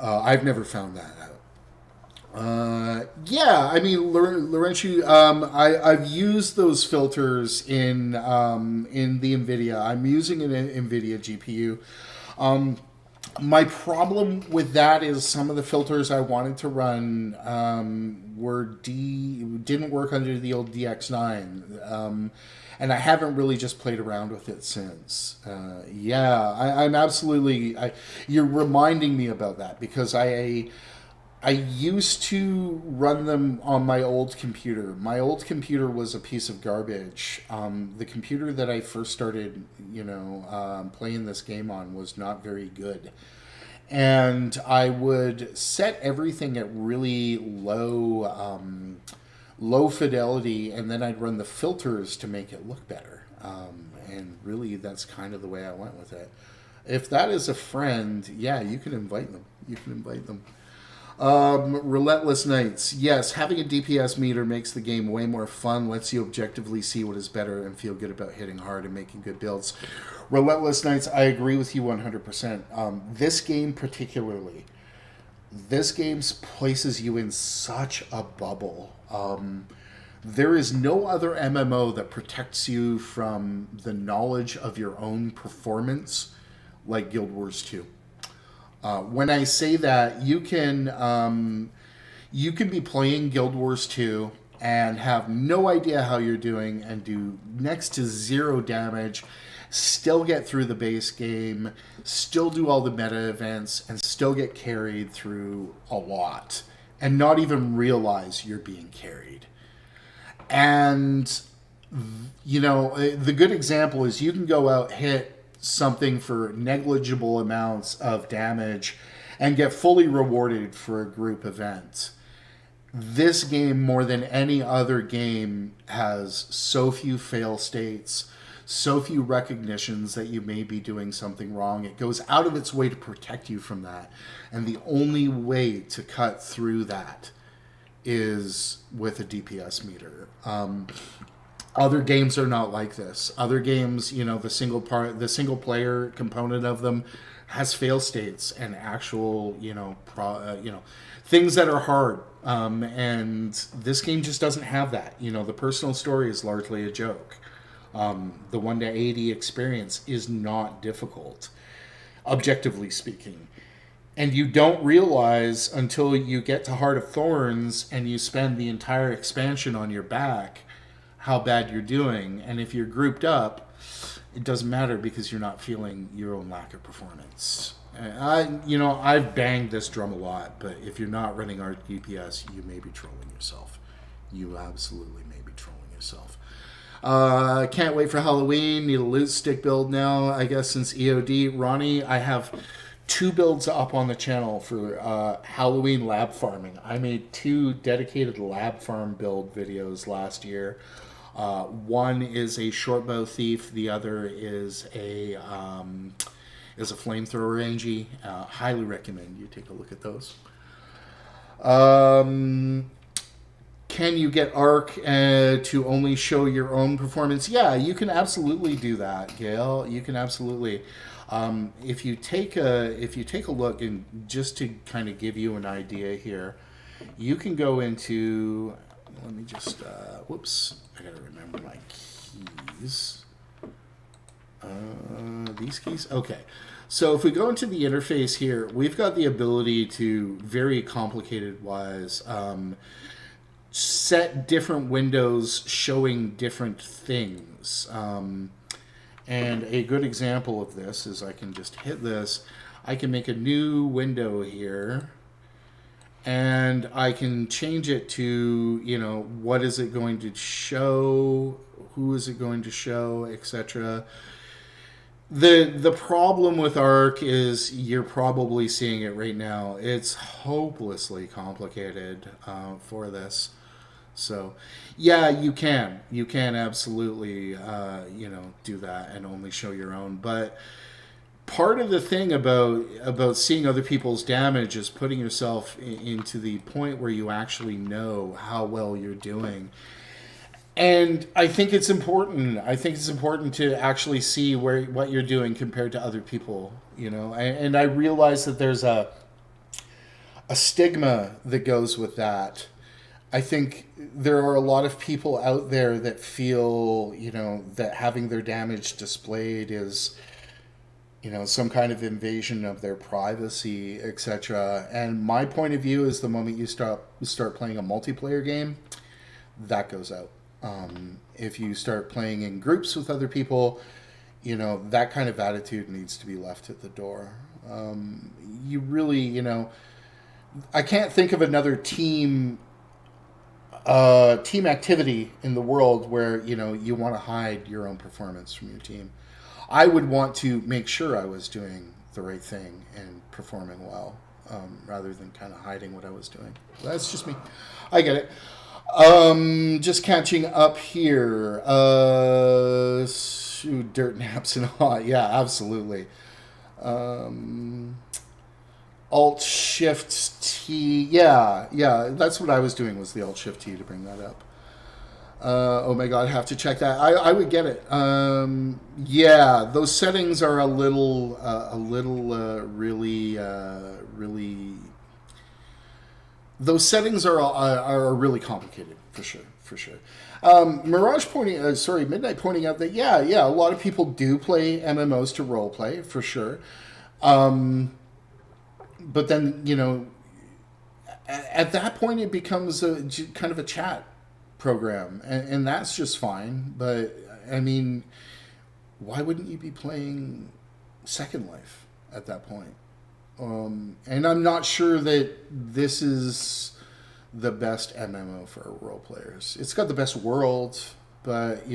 I've never found that out. Yeah, I mean, Laurentiu, I've used those filters in the NVIDIA. I'm using an NVIDIA GPU. My problem with that is some of the filters I wanted to run didn't work under the old DX9. And I haven't really just played around with it since. Yeah, I'm absolutely... you're reminding me about that because I used to run them on my old computer. My old computer was a piece of garbage. The computer that I first started, playing this game on was not very good. And I would set everything at really low fidelity, and then I'd run the filters to make it look better. And really, that's kind of the way I went with it. If that is a friend, yeah, you can invite them. You can invite them. Relentless Nights. Yes, having a DPS meter makes the game way more fun, lets you objectively see what is better and feel good about hitting hard and making good builds. Relentless Nights, I agree with you 100%. This game particularly, this game places you in such a bubble. There is no other MMO that protects you from the knowledge of your own performance like Guild Wars 2. When I say that, you can be playing Guild Wars 2 and have no idea how you're doing and do next to zero damage, still get through the base game, still do all the meta events, and still get carried through a lot, and not even realize you're being carried. And, the good example is you can go out, hit something for negligible amounts of damage and get fully rewarded for a group event. This game, more than any other game, has so few fail states, so few recognitions that you may be doing something wrong. It goes out of its way to protect you from that. And the only way to cut through that is with a DPS meter. Other games are not like this. Other games, the single player component of them has fail states and actual, things that are hard. And this game just doesn't have that. The personal story is largely a joke. The 1 to 80 experience is not difficult, objectively speaking. And you don't realize until you get to Heart of Thorns and you spend the entire expansion on your back how bad you're doing. And if you're grouped up, it doesn't matter because you're not feeling your own lack of performance. I've banged this drum a lot, but if you're not running Arc DPS, you may be trolling yourself. You absolutely may be trolling yourself. Can't wait for Halloween. Need a loot stick build now, I guess, since EOD. Ronnie, I have 2 builds up on the channel for Halloween lab farming. I made 2 dedicated lab farm build videos last year. One is a short bow thief. The other is a flamethrower rangy. Highly recommend you take a look at those. Can you get Arc to only show your own performance? Yeah, you can absolutely do that, Gail. You can absolutely. If you take a look, and just to kind of give you an idea here, you can go into. Let me just. Whoops! I gotta remember my keys. These keys. Okay. So if we go into the interface here, we've got the ability to, very complicated wise, set different windows showing different things. And a good example of this is I can just hit this. I can make a new window here, and I can change it to, what is it going to show, who is it going to show, etc. The problem with Arc is you're probably seeing it right now. It's hopelessly complicated for this. So, yeah, you can absolutely, do that and only show your own. But part of the thing about seeing other people's damage is putting yourself into the point where you actually know how well you're doing. And I think it's important. I think it's important to actually see what you're doing compared to other people, And I realize that there's a stigma that goes with that. I think there are a lot of people out there that feel, that having their damage displayed is, some kind of invasion of their privacy, etc. And my point of view is the moment you start playing a multiplayer game, that goes out. If you start playing in groups with other people, that kind of attitude needs to be left at the door. You really, I can't think of another team activity in the world where, you want to hide your own performance from your team. I would want to make sure I was doing the right thing and performing well, rather than kind of hiding what I was doing. That's just me. I get it. Just catching up here. Dirt naps and all. Yeah, absolutely. Alt Shift T. Yeah, that's what I was doing, was the Alt Shift T to bring that up. Oh my God, I have to check that. I would get it. Yeah, those settings are a little really. Those settings are really complicated, for sure. Mirage Midnight pointing out that yeah, a lot of people do play MMOs to roleplay, for sure. But then, at that point it becomes kind of a chat program, and that's just fine. But I mean, why wouldn't you be playing Second Life at that point? And I'm not sure that this is the best MMO for role players. It's got the best world, but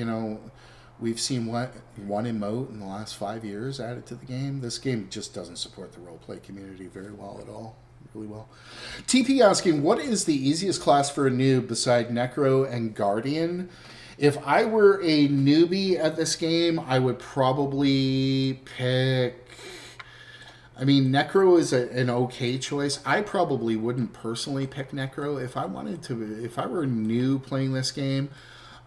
we've seen one emote in the last 5 years added to the game. This game just doesn't support the roleplay community very well at all. Really well. TP asking, what is the easiest class for a noob beside Necro and Guardian? If I were a newbie at this game, I would probably pick... I mean, Necro is an okay choice. I probably wouldn't personally pick Necro. If I were new playing this game,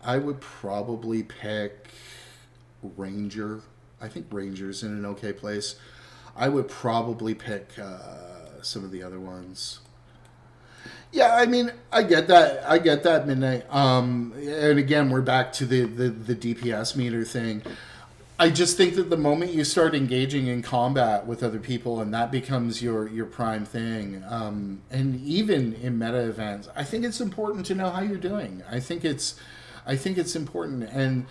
I would probably pick Ranger. I think Ranger's in an okay place. I would probably pick some of the other ones. Yeah, I mean, I get that, Midnight. And again, we're back to the DPS meter thing. I just think that the moment you start engaging in combat with other people and that becomes your prime thing, and even in meta events, I think it's important to know how you're doing. I think it's important, and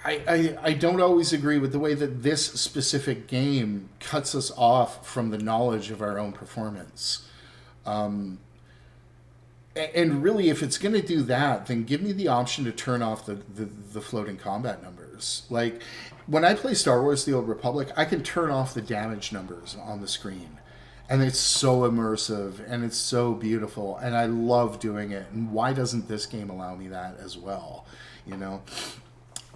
I don't always agree with the way that this specific game cuts us off from the knowledge of our own performance. And really, if it's going to do that, then give me the option to turn off the floating combat numbers. Like, when I play Star Wars The Old Republic, I can turn off the damage numbers on the screen. And it's so immersive, and it's so beautiful, and I love doing it. And why doesn't this game allow me that as well? You know?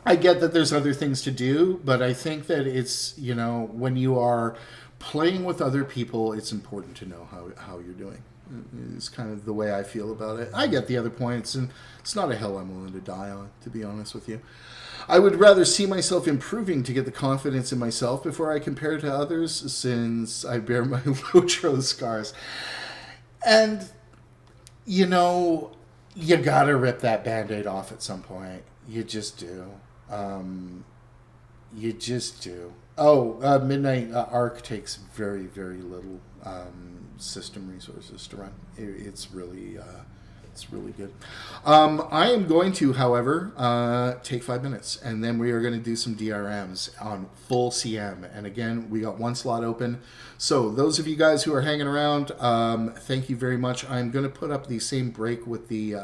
I get that there's other things to do, but I think that it's, you know, when you are playing with other people, it's important to know how you're doing. It's kind of the way I feel about it. I get the other points, and it's not a hill I'm willing to die on, to be honest with you. I would rather see myself improving to get the confidence in myself before I compare to others, since I bear my Lotro scars. And, you know, you gotta rip that Band-Aid off at some point. You just do. You just do. Oh, Midnight Arc takes very, very little system resources to run. It's really good. I am going to, however, take 5 minutes, and then we are going to do some DRMs on full CM. And again, we got one slot open. So those of you guys who are hanging around, thank you very much. I'm going to put up the same break with the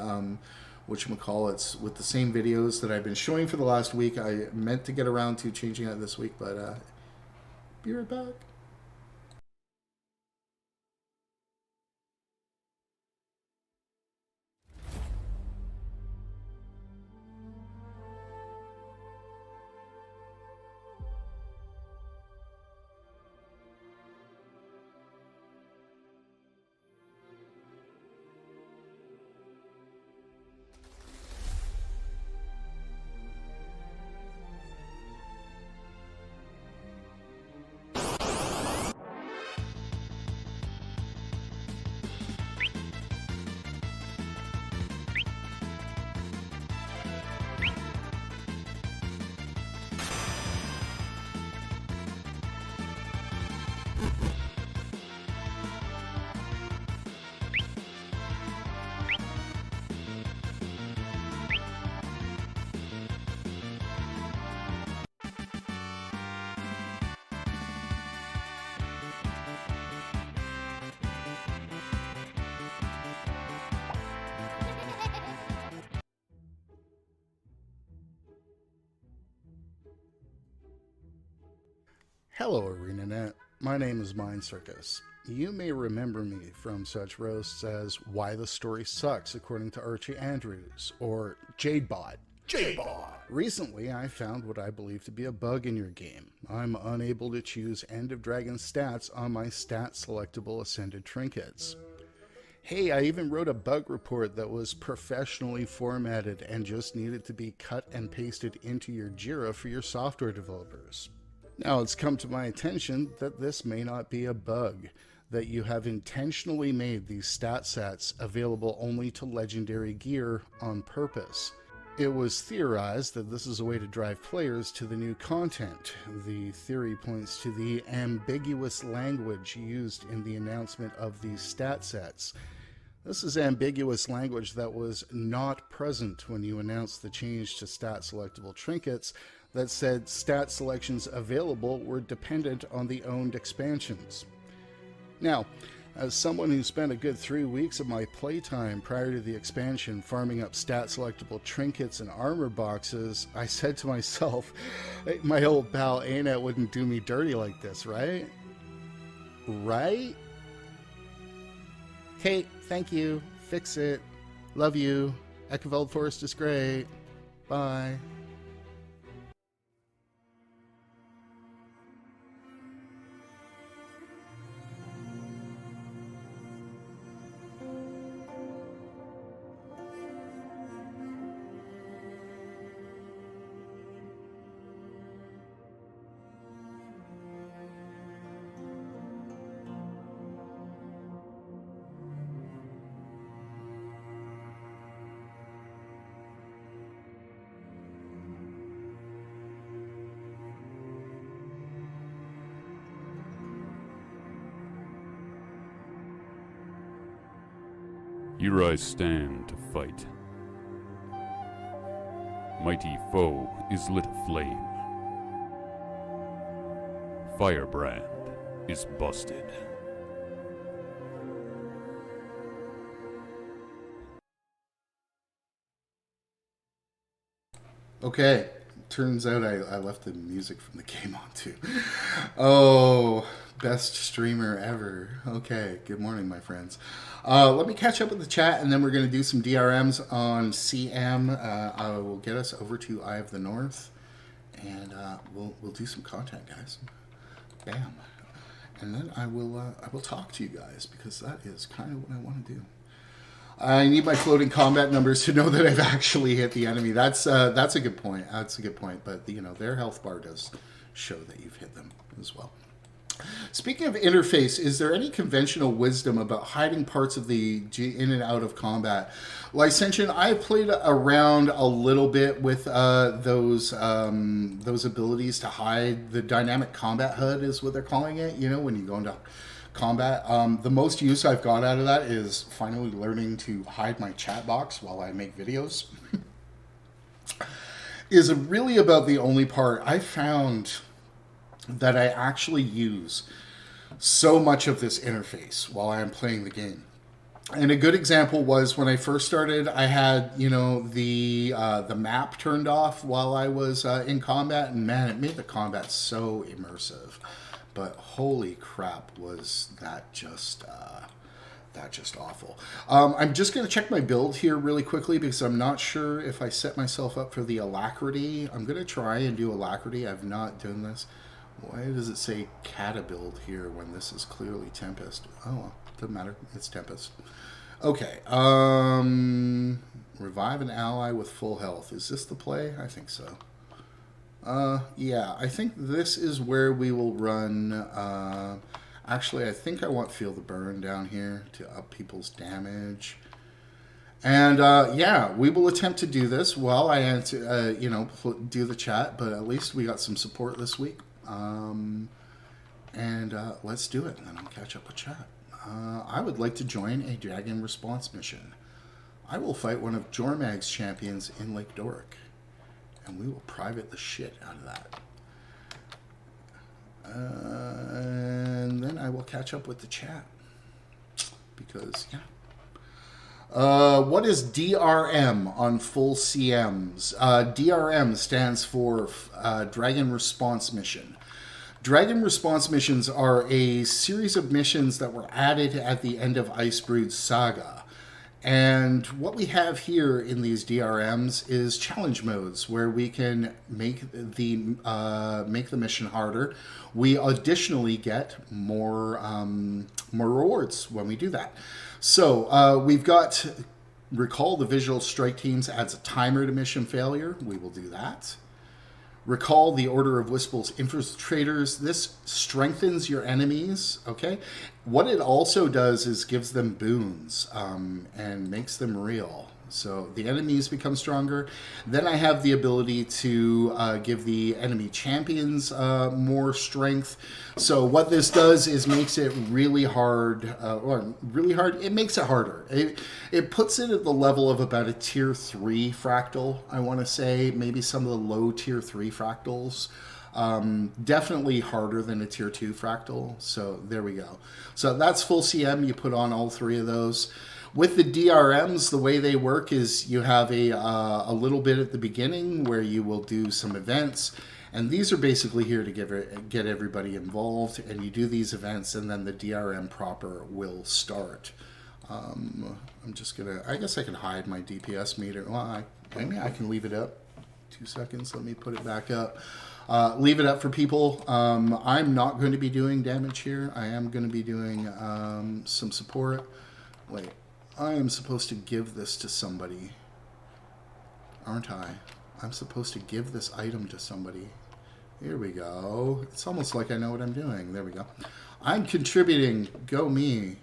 whatchamacallits, with the same videos that I've been showing for the last week. I meant to get around to changing that this week, but be right back. Hello, ArenaNet. My name is Mind Circus. You may remember me from such roasts as Why the Story Sucks According to Archie Andrews, or Jadebot. Jadebot! Recently, I found what I believe to be a bug in your game. I'm unable to choose End of Dragon stats on my stat-selectable Ascended Trinkets. Hey, I even wrote a bug report that was professionally formatted and just needed to be cut and pasted into your Jira for your software developers. Now, it's come to my attention that this may not be a bug, that you have intentionally made these stat sets available only to legendary gear on purpose. It was theorized that this is a way to drive players to the new content. The theory points to the ambiguous language used in the announcement of these stat sets. This is ambiguous language that was not present when you announced the change to stat-selectable trinkets that said stat selections available were dependent on the owned expansions. Now, as someone who spent a good 3 weeks of my playtime prior to the expansion farming up stat-selectable trinkets and armor boxes, I said to myself, my old pal Anet wouldn't do me dirty like this, right? Right? Kate, thank you. Fix it. Love you. Eckeveld Forest is great. Bye. Here I stand to fight. Mighty foe is lit aflame. Firebrand is busted. Okay, turns out I left the music from the game on too. Oh, best streamer ever. Okay, good morning, my friends. Let me catch up with the chat, and then we're going to do some DRMs on CM. I will get us over to Eye of the North, and we'll do some content, guys. Bam, and then I will talk to you guys, because that is kind of what I want to do. I need my floating combat numbers to know that I've actually hit the enemy. That's a good point. That's a good point. But their health bar does show that you've hit them as well. Speaking of interface, is there any conventional wisdom about hiding parts of the in and out of combat? Licentian, I played around a little bit with those abilities to hide. The dynamic combat HUD is what they're calling it. You know, when you go into combat. The most use I've got out of that is finally learning to hide my chat box while I make videos. Is really about the only part I found that I actually use so much of this interface while I am playing the game. And a good example was when I first started, I had, the map turned off while I was in combat, and man, it made the combat so immersive. But holy crap, was that just awful. I'm just going to check my build here really quickly, because I'm not sure if I set myself up for the alacrity. I'm going to try and do alacrity. I've not done this. Why does it say Cata build here when this is clearly Tempest? Oh, well, doesn't matter. It's Tempest. Okay. Revive an ally with full health. Is this the play? I think so. Yeah, I think this is where we will run. Actually, I think I want Feel the Burn down here to up people's damage. And, yeah, we will attempt to do this while I answer, do the chat, but at least we got some support this week. Let's do it, and then I'll catch up with chat. I would like to join a dragon response mission. I will fight one of Jormag's champions in Lake Doric, and we will private the shit out of that. And then I will catch up with the chat, because, yeah. What is DRM on full CMs? DRM stands for Dragon Response Mission. Dragon Response Missions are a series of missions that were added at the end of Icebrood's saga. And what we have here in these DRMs is challenge modes, where we can make the mission harder. We additionally get more rewards when we do that. So we've got, recall the visual strike teams adds a timer to mission failure. We will do that. Recall the Order of Wispel's infiltrators. This strengthens your enemies, okay? What it also does is gives them boons and makes them real. So the enemies become stronger. Then I have the ability to give the enemy champions more strength. So what this does is makes it really hard, it makes it harder. It puts it at the level of about a tier 3 fractal, I want to say. Maybe some of the low tier 3 fractals. Definitely harder than a tier 2 fractal. So there we go. So that's full CM. You put on all 3 of those. With the DRMs, the way they work is you have a little bit at the beginning where you will do some events, and these are basically here to get everybody involved, and you do these events, and then the DRM proper will start. I'm just gonna, I guess I can hide my DPS meter. Well, maybe I can leave it up. 2 seconds, let me put it back up. Leave it up for people. I'm not going to be doing damage here. I am going to be doing some support. Wait. I am supposed to give this to somebody, aren't I? I'm supposed to give this item to somebody. Here we go. It's almost like I know what I'm doing. There we go. I'm contributing. Go me.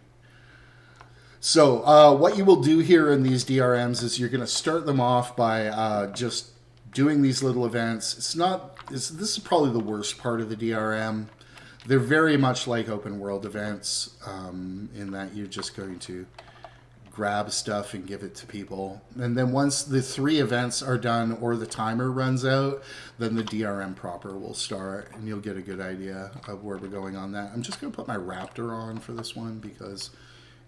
So what you will do here in these DRMs is you're going to start them off by just doing these little events. This is probably the worst part of the DRM. They're very much like open world events in that you're just going to grab stuff and give it to people. And then once the 3 events are done or the timer runs out, then the DRM proper will start and you'll get a good idea of where we're going on that. I'm just going to put my Raptor on for this one because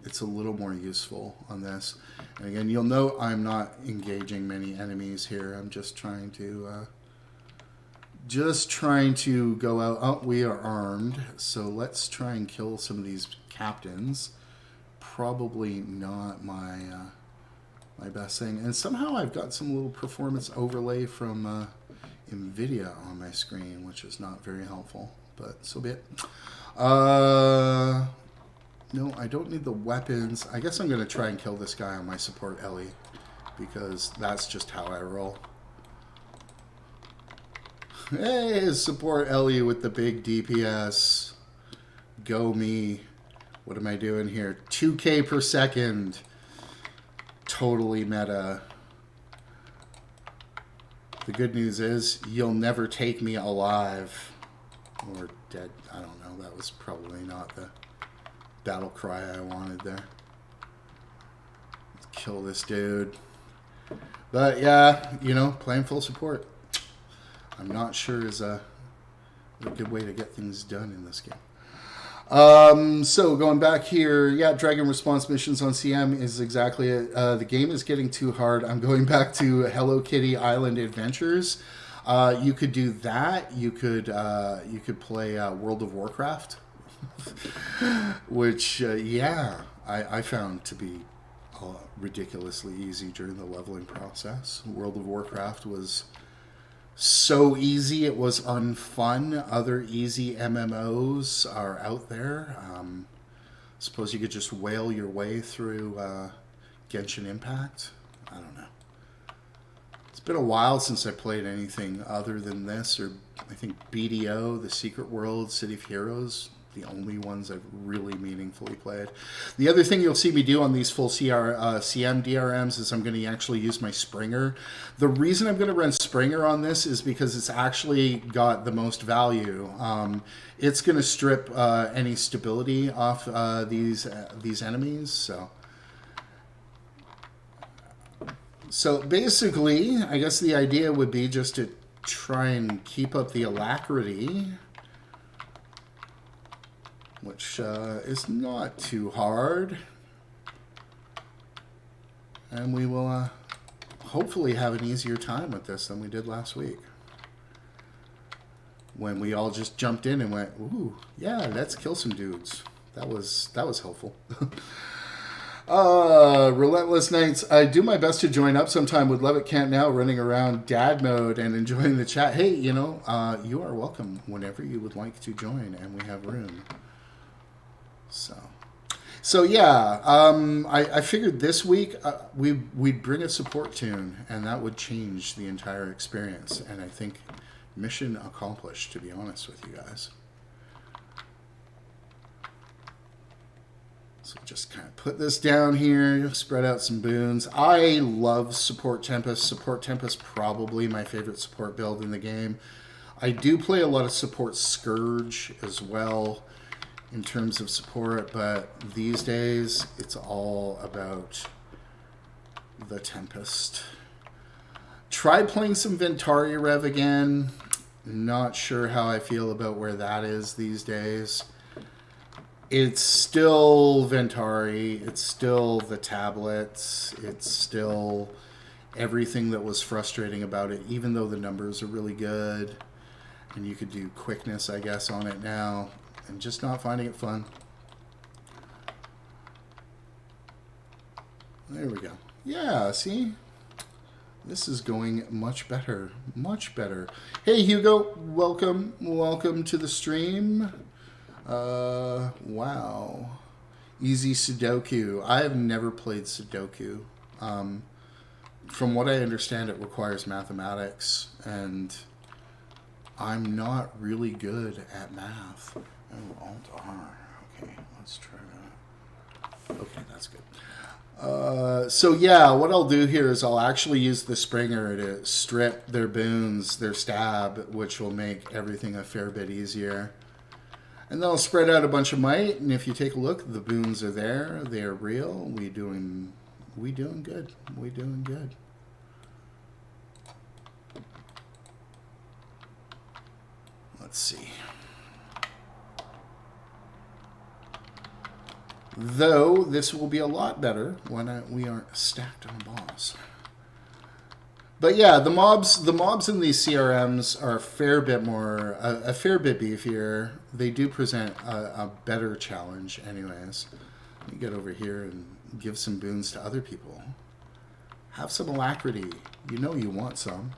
it's a little more useful on this. And again, you'll note I'm not engaging many enemies here. I'm just trying to go out. Oh, we are armed, so let's try and kill some of these captains. Probably not my my best thing. And somehow I've got some little performance overlay from NVIDIA on my screen, which is not very helpful, but so be it. No, I don't need the weapons. I guess I'm going to try and kill this guy on my support Ellie, because that's just how I roll. Hey, support Ellie with the big DPS. Go me. What am I doing here? 2K per second. Totally meta. The good news is you'll never take me alive. Or dead. I don't know. That was probably not the battle cry I wanted there. Let's kill this dude. But yeah, you know, playing full support, I'm not sure is a good way to get things done in this game. So going back here, yeah, Dragon Response missions on CM is exactly it. The game is getting too hard. I'm going back to Hello Kitty Island Adventures. You could do that. You could play World of Warcraft, which yeah, I found to be ridiculously easy during the leveling process. World of Warcraft was so easy, it was unfun. Other easy MMOs are out there. Suppose you could just whale your way through Genshin Impact. I don't know. It's been a while since I played anything other than this, or I think BDO, The Secret World, City of Heroes, the only ones I've really meaningfully played. The other thing you'll see me do on these full CM DRMs is I'm going to actually use my Springer. The reason I'm going to run Springer on this is because it's actually got the most value. It's going to strip any stability off these enemies. So basically, I guess the idea would be just to try and keep up the alacrity, which is not too hard. And we will hopefully have an easier time with this than we did last week, when we all just jumped in and went, ooh, yeah, let's kill some dudes. That was helpful. Relentless Nights. I do my best to join up sometime. Would love it. Can't now. Running around dad mode and enjoying the chat. Hey, you know, you are welcome whenever you would like to join, and we have room. So yeah, I figured this week we'd bring a support tune, and that would change the entire experience. And I think mission accomplished, to be honest with you guys. So just kind of put this down here, spread out some boons. I love Support Tempest. Support Tempest, probably my favorite support build in the game. I do play a lot of Support Scourge as well in terms of support, but these days it's all about the Tempest. Tried playing some Ventari Rev again. Not sure how I feel about where that is these days. It's still Ventari, it's still the tablets, it's still everything that was frustrating about it, even though the numbers are really good. And you could do quickness, I guess, on it now. I'm just not finding it fun. There we go. Yeah, see? This is going much better. Much better. Hey, Hugo. Welcome. Welcome to the stream. Wow. Easy Sudoku. I have never played Sudoku. From what I understand, it requires mathematics, and I'm not really good at math. Oh, Alt-R. Okay, let's try that. Okay, that's good. So yeah, what I'll do here is I'll actually use the Springer to strip their boons, their stab, which will make everything a fair bit easier. And then I'll spread out a bunch of might, and if you take a look, the boons are there. They are real. We're doing We doing good. We doing good. Let's see. Though this will be a lot better when we aren't stacked on a boss. But yeah, the mobs in these CRMs are a fair bit more, a fair bit beefier. They do present a better challenge, anyways. Let me get over here and give some boons to other people. Have some alacrity. You know you want some.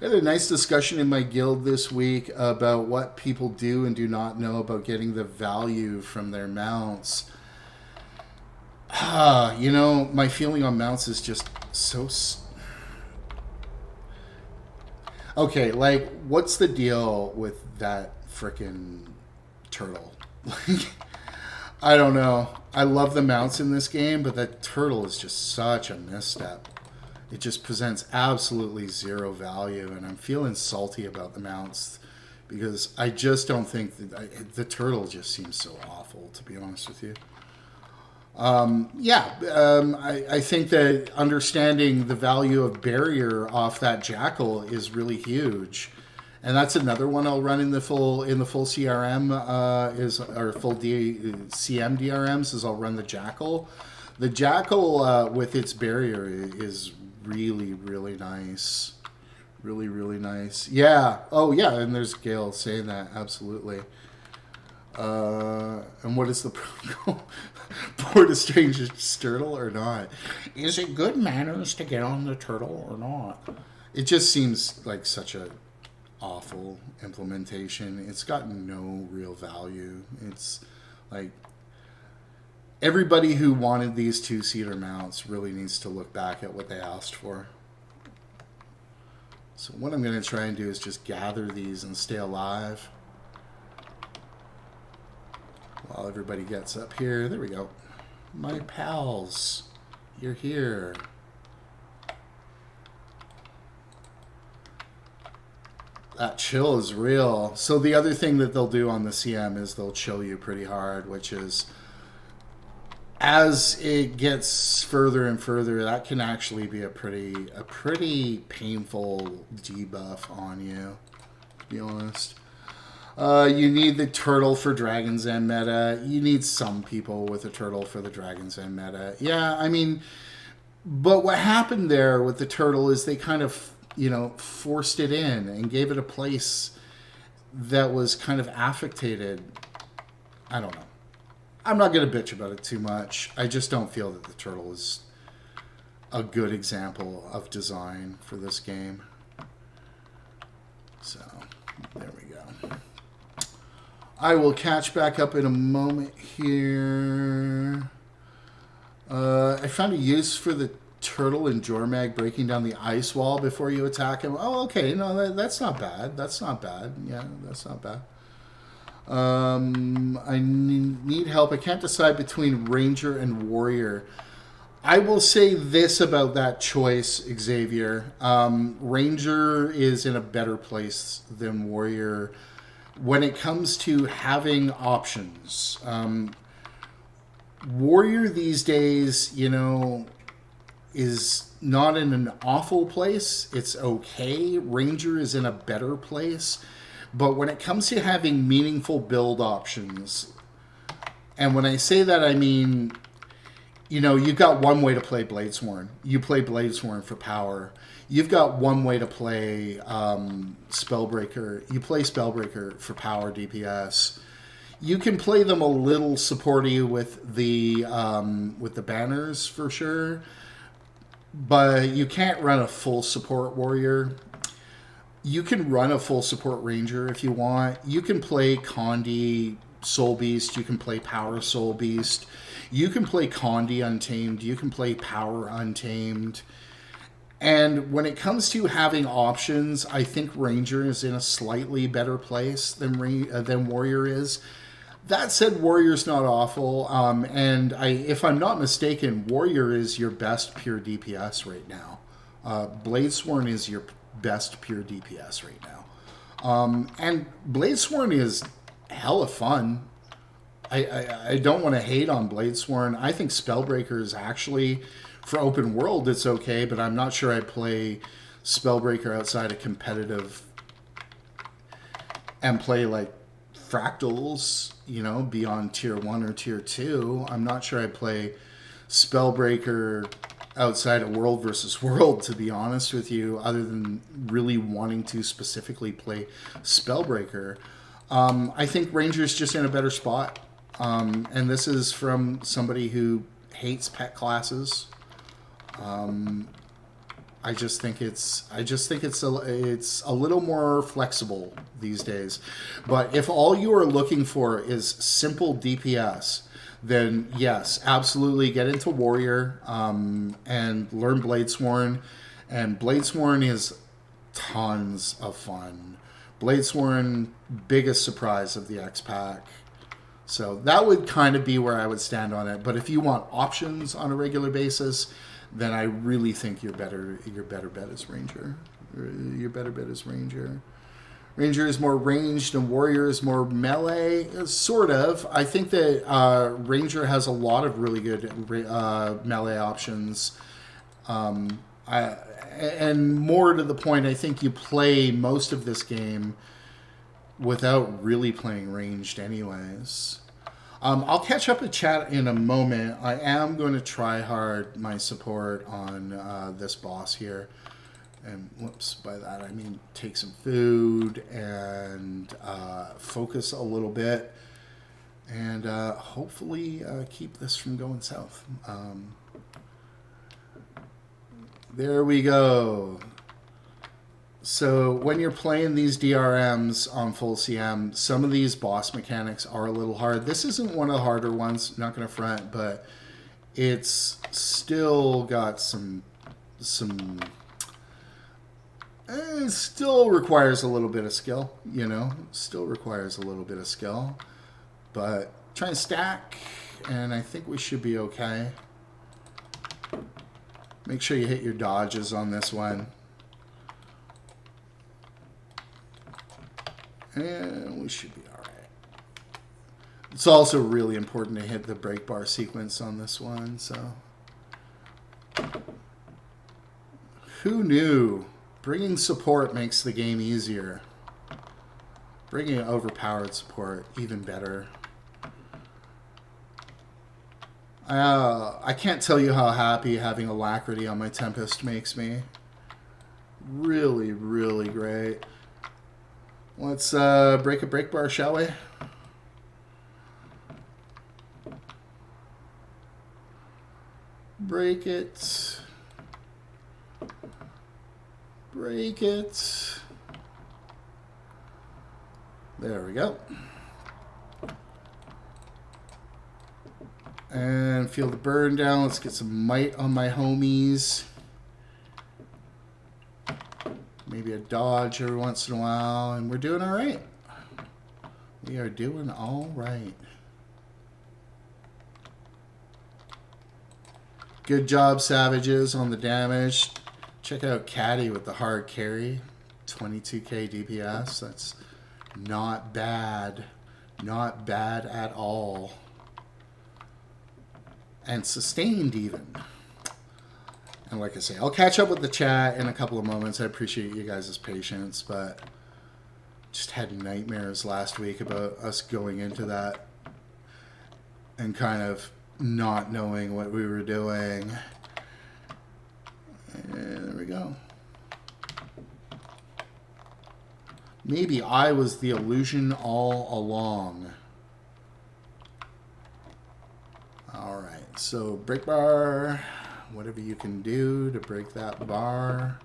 I had a nice discussion in my guild this week about what people do and do not know about getting the value from their mounts. You know, my feeling on mounts is just so... Okay, like, what's the deal with that frickin' turtle? Like, I don't know. I love the mounts in this game, but that turtle is just such a misstep. It just presents absolutely zero value, and I'm feeling salty about the mounts because I just don't think that the turtle just seems so awful, to be honest with you. I think that understanding the value of barrier off that jackal is really huge, and that's another one I'll run in the full CRM CM DRMs is I'll run the jackal. The jackal with its barrier is really nice, really nice. Yeah. Oh yeah, and there's Gail saying that absolutely. And what is the board a stranger's turtle or not? Is it good manners to get on the turtle or not? It just seems like such a awful implementation. It's got no real value. It's like everybody who wanted these two-seater mounts really needs to look back at what they asked for. So what I'm going to try and do is just gather these and stay alive. While everybody gets up here. There we go. My pals, you're here. That chill is real. So the other thing that they'll do on the CM is they'll chill you pretty hard, which is as it gets further and further, that can actually be a pretty painful debuff on you, to be honest. You need the turtle for Dragon's End meta. You need some people with a turtle for the Dragon's End meta. Yeah, I mean, but what happened there with the turtle is they kind of, you know, forced it in and gave it a place that was kind of affectated. I don't know. I'm not going to bitch about it too much. I just don't feel that the turtle is a good example of design for this game. So, there we go. I will catch back up in a moment here. I found a use for the turtle in Jormag breaking down the ice wall before you attack him. Oh, okay. No, that's not bad. That's not bad. Yeah, that's not bad. I need help. I can't decide between Ranger and Warrior. I will say this about that choice, Xavier. Ranger is in a better place than Warrior when it comes to having options. Warrior these days, you know, is not in an awful place. It's okay. Ranger is in a better place. But when it comes to having meaningful build options, and when I say that, I mean, you know, you've got one way to play Bladesworn. You play Bladesworn for power. You've got one way to play Spellbreaker. You play Spellbreaker for power DPS. You can play them a little supporty with the banners for sure, but you can't run a full support warrior. You can run a full support ranger if you want. You can play Condi Soul Beast. You can play Power Soul Beast. You can play Condi Untamed. You can play Power Untamed. And when it comes to having options, I think Ranger is in a slightly better place than Warrior is. That said, Warrior's not awful. And if I'm not mistaken, Warrior is your best pure DPS right now. Bladesworn is your best pure DPS right now. And Bladesworn is hella fun. I don't want to hate on Bladesworn. I think Spellbreaker is actually For open world, it's okay, but I'm not sure I'd play Spellbreaker outside of competitive and play like fractals, you know, beyond tier 1 or tier 2. I'm not sure I'd play Spellbreaker outside of world versus world, to be honest with you, other than really wanting to specifically play Spellbreaker. I think Ranger's just in a better spot. And this is from somebody who hates pet classes. I just think it's a little more flexible these days. But if all you are looking for is simple DPS, then yes, absolutely get into Warrior and learn Bladesworn. And Bladesworn is tons of fun. Bladesworn, biggest surprise of the X Pack. So that would kind of be where I would stand on it. But if you want options on a regular basis, then I really think your better bet is Ranger. Your better bet is Ranger. Ranger is more ranged and Warrior is more melee, sort of. I think that Ranger has a lot of really good melee options. And more to the point, I think you play most of this game without really playing ranged anyways. I'll catch up with chat in a moment. I am going to try hard my support on this boss here. And whoops, by that I mean take some food and focus a little bit. And hopefully keep this from going south. There we go. So when you're playing these DRMs on full CM, some of these boss mechanics are a little hard. This isn't one of the harder ones, not going to front, but it's still got some it still requires a little bit of skill, you know, still requires a little bit of skill, but try and stack, and I think we should be okay. Make sure you hit your dodges on this one. And we should be all right. It's also really important to hit the break bar sequence on this one, so. Who knew? Bringing support makes the game easier. Bringing overpowered support, even better. I can't tell you how happy having Alacrity on my Tempest makes me. Really, really great. Let's break a break bar, shall we? Break it. Break it. There we go. And feel the burn down. Let's get some might on my homies. Maybe a dodge every once in a while, and we're doing all right. We are doing all right. Good job, Savages, on the damage. Check out Caddy with the hard carry. 22k DPS. That's not bad. Not bad at all. And sustained even. And like I say, I'll catch up with the chat in a couple of moments. I appreciate you guys' patience, but just had nightmares last week about us going into that and kind of not knowing what we were doing. And there we go. Maybe I was the illusion all along. All right, so break bar. Whatever you can do to break that bar.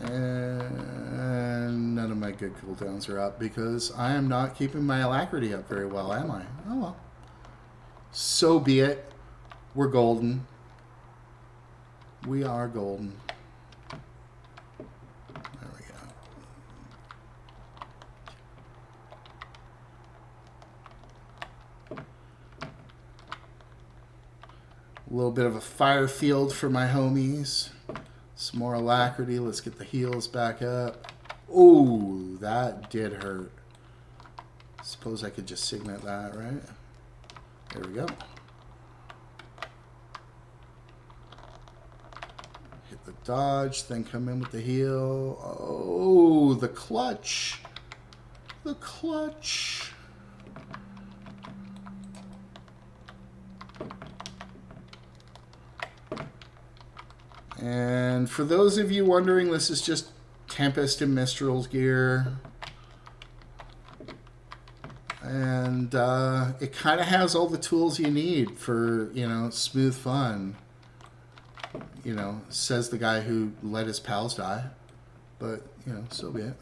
And none of my good cooldowns are up because I am not keeping my Alacrity up very well, am I? Oh well. So be it. We're golden. We are golden. There we go. A little bit of a fire field for my homies. Some more Alacrity. Let's get the heals back up. Oh, that did hurt. Suppose I could just signet that, right? There we go. Hit the dodge, then come in with the heal. Oh, the clutch. The clutch. And for those of you wondering, this is just Tempest and Mistral's gear. And it kind of has all the tools you need for, you know, smooth fun. You know, says the guy who let his pals die. But, you know, so be it.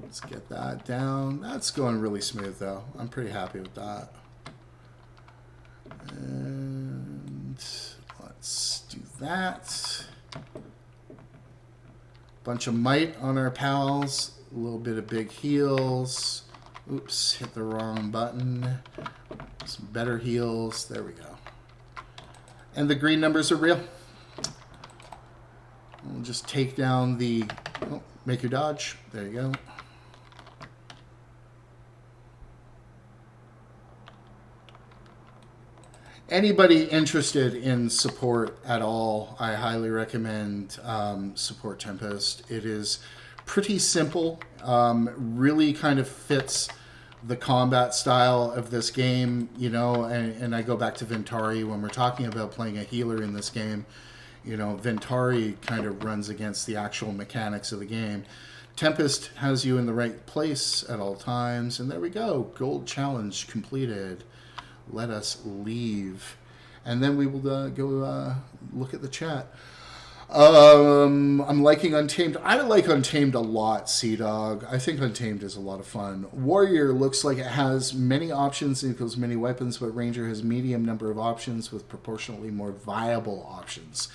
Let's get that down. That's going really smooth, though. I'm pretty happy with that. And let's do that. Bunch of might on our pals. A little bit of big heals. Oops, hit the wrong button. Some better heals. There we go. And the green numbers are real. We'll just take down the... Oh, make your dodge. There you go. Anybody interested in support at all, I highly recommend Support Tempest. It is pretty simple, really kind of fits the combat style of this game, you know, and I go back to Ventari when we're talking about playing a healer in this game. You know, Ventari kind of runs against the actual mechanics of the game. Tempest has you in the right place at all times, and there we go. Gold challenge completed. Let us leave. And then we will go look at the chat. I'm liking Untamed. I like Untamed a lot, Sea-Dog. I think Untamed is a lot of fun. Warrior looks like it has many options and equals many weapons, but Ranger has medium number of options with proportionally more viable options.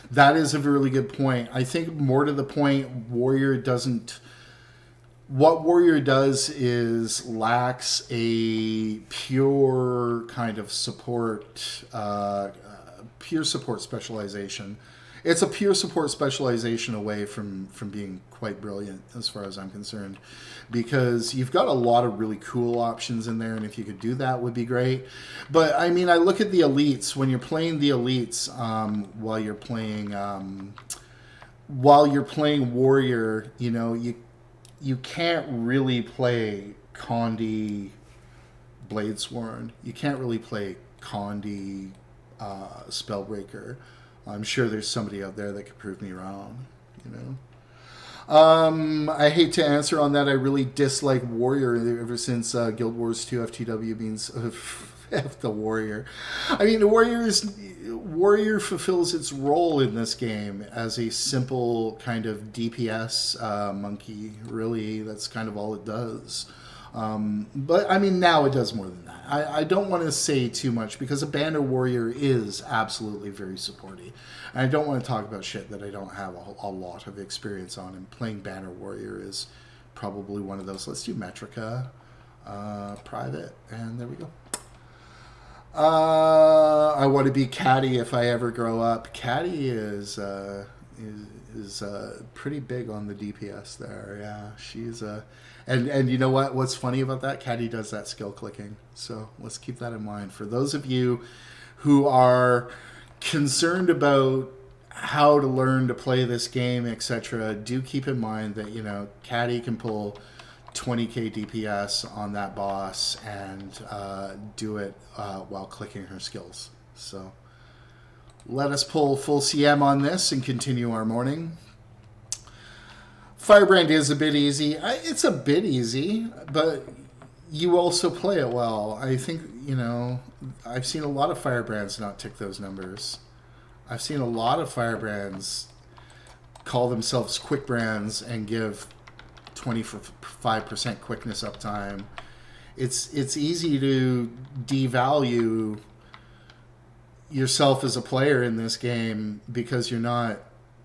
That is a really good point. I think more to the point, Warrior doesn't... What Warrior does is lacks a pure kind of support, pure support specialization. It's a pure support specialization away from being quite brilliant as far as I'm concerned, because you've got a lot of really cool options in there, and if you could do that would be great. But I mean, I look at the elites. When you're playing the elites, while you're playing Warrior, you know, you can't really play Condi Bladesworn. You can't really play Condi Spellbreaker. I'm sure there's somebody out there that could prove me wrong, you know. I hate to answer on that. I really dislike Warrior ever since Guild Wars 2 FTW means F the Warrior. I mean, Warrior fulfills its role in this game as a simple kind of DPS monkey. Really, that's kind of all it does. But I mean, now it does more than that. I don't want to say too much because a Banner Warrior is absolutely very supporty. And I don't want to talk about shit that I don't have a lot of experience on. And playing Banner Warrior is probably one of those. Let's do Metrica private, and there we go. I want to be Caddy if I ever grow up. Caddy is pretty big on the DPS there. Yeah, she's and you know what? What's funny about that? Caddy does that skill clicking. So let's keep that in mind. For those of you who are concerned about how to learn to play this game, etc., do keep in mind that, you know, Caddy can pull 20k DPS on that boss and do it while clicking her skills. So let us pull full CM on this and continue our morning. Firebrand is a bit easy. It's a bit easy, but you also play it well. I think, you know, I've seen a lot of Firebrands not tick those numbers. I've seen a lot of Firebrands call themselves quick brands and give 25% quickness uptime. It's easy to devalue yourself as a player in this game because you're not,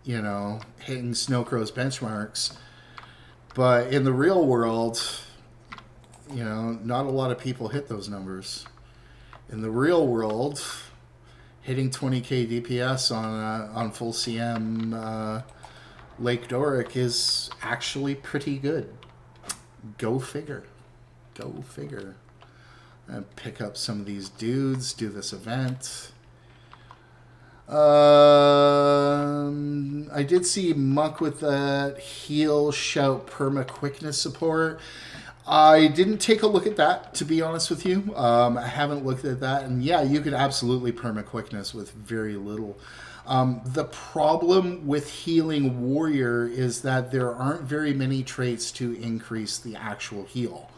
you know, hitting Snowcrow's benchmarks. But in the real world, you know, not a lot of people hit those numbers. In the real world, hitting 20k DPS on full CM Lake Doric is actually pretty good. Go figure. Go figure. And pick up some of these dudes, do this event. I did see Muck with that heal shout perma quickness support. I didn't take a look at that, to be honest with you. I haven't looked at that. And yeah, you could absolutely perma quickness with very little. The problem with healing warrior is that there aren't very many traits to increase the actual heal.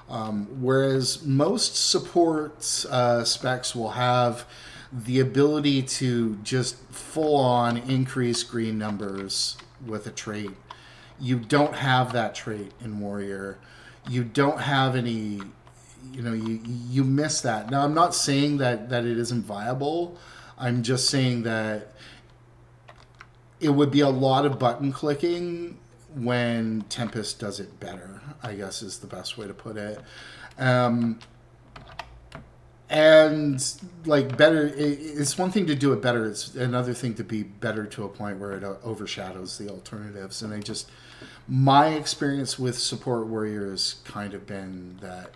Whereas most support specs will have the ability to just full on increase green numbers with a trait. You don't have that trait in warrior. You don't have any, you miss that. Now, I'm not saying that it isn't viable. I'm just saying that it would be a lot of button clicking when Tempest does it better, I guess is the best way to put it. And like better, it's one thing to do it better. It's another thing to be better to a point where it overshadows the alternatives. And my experience with support warrior has kind of been that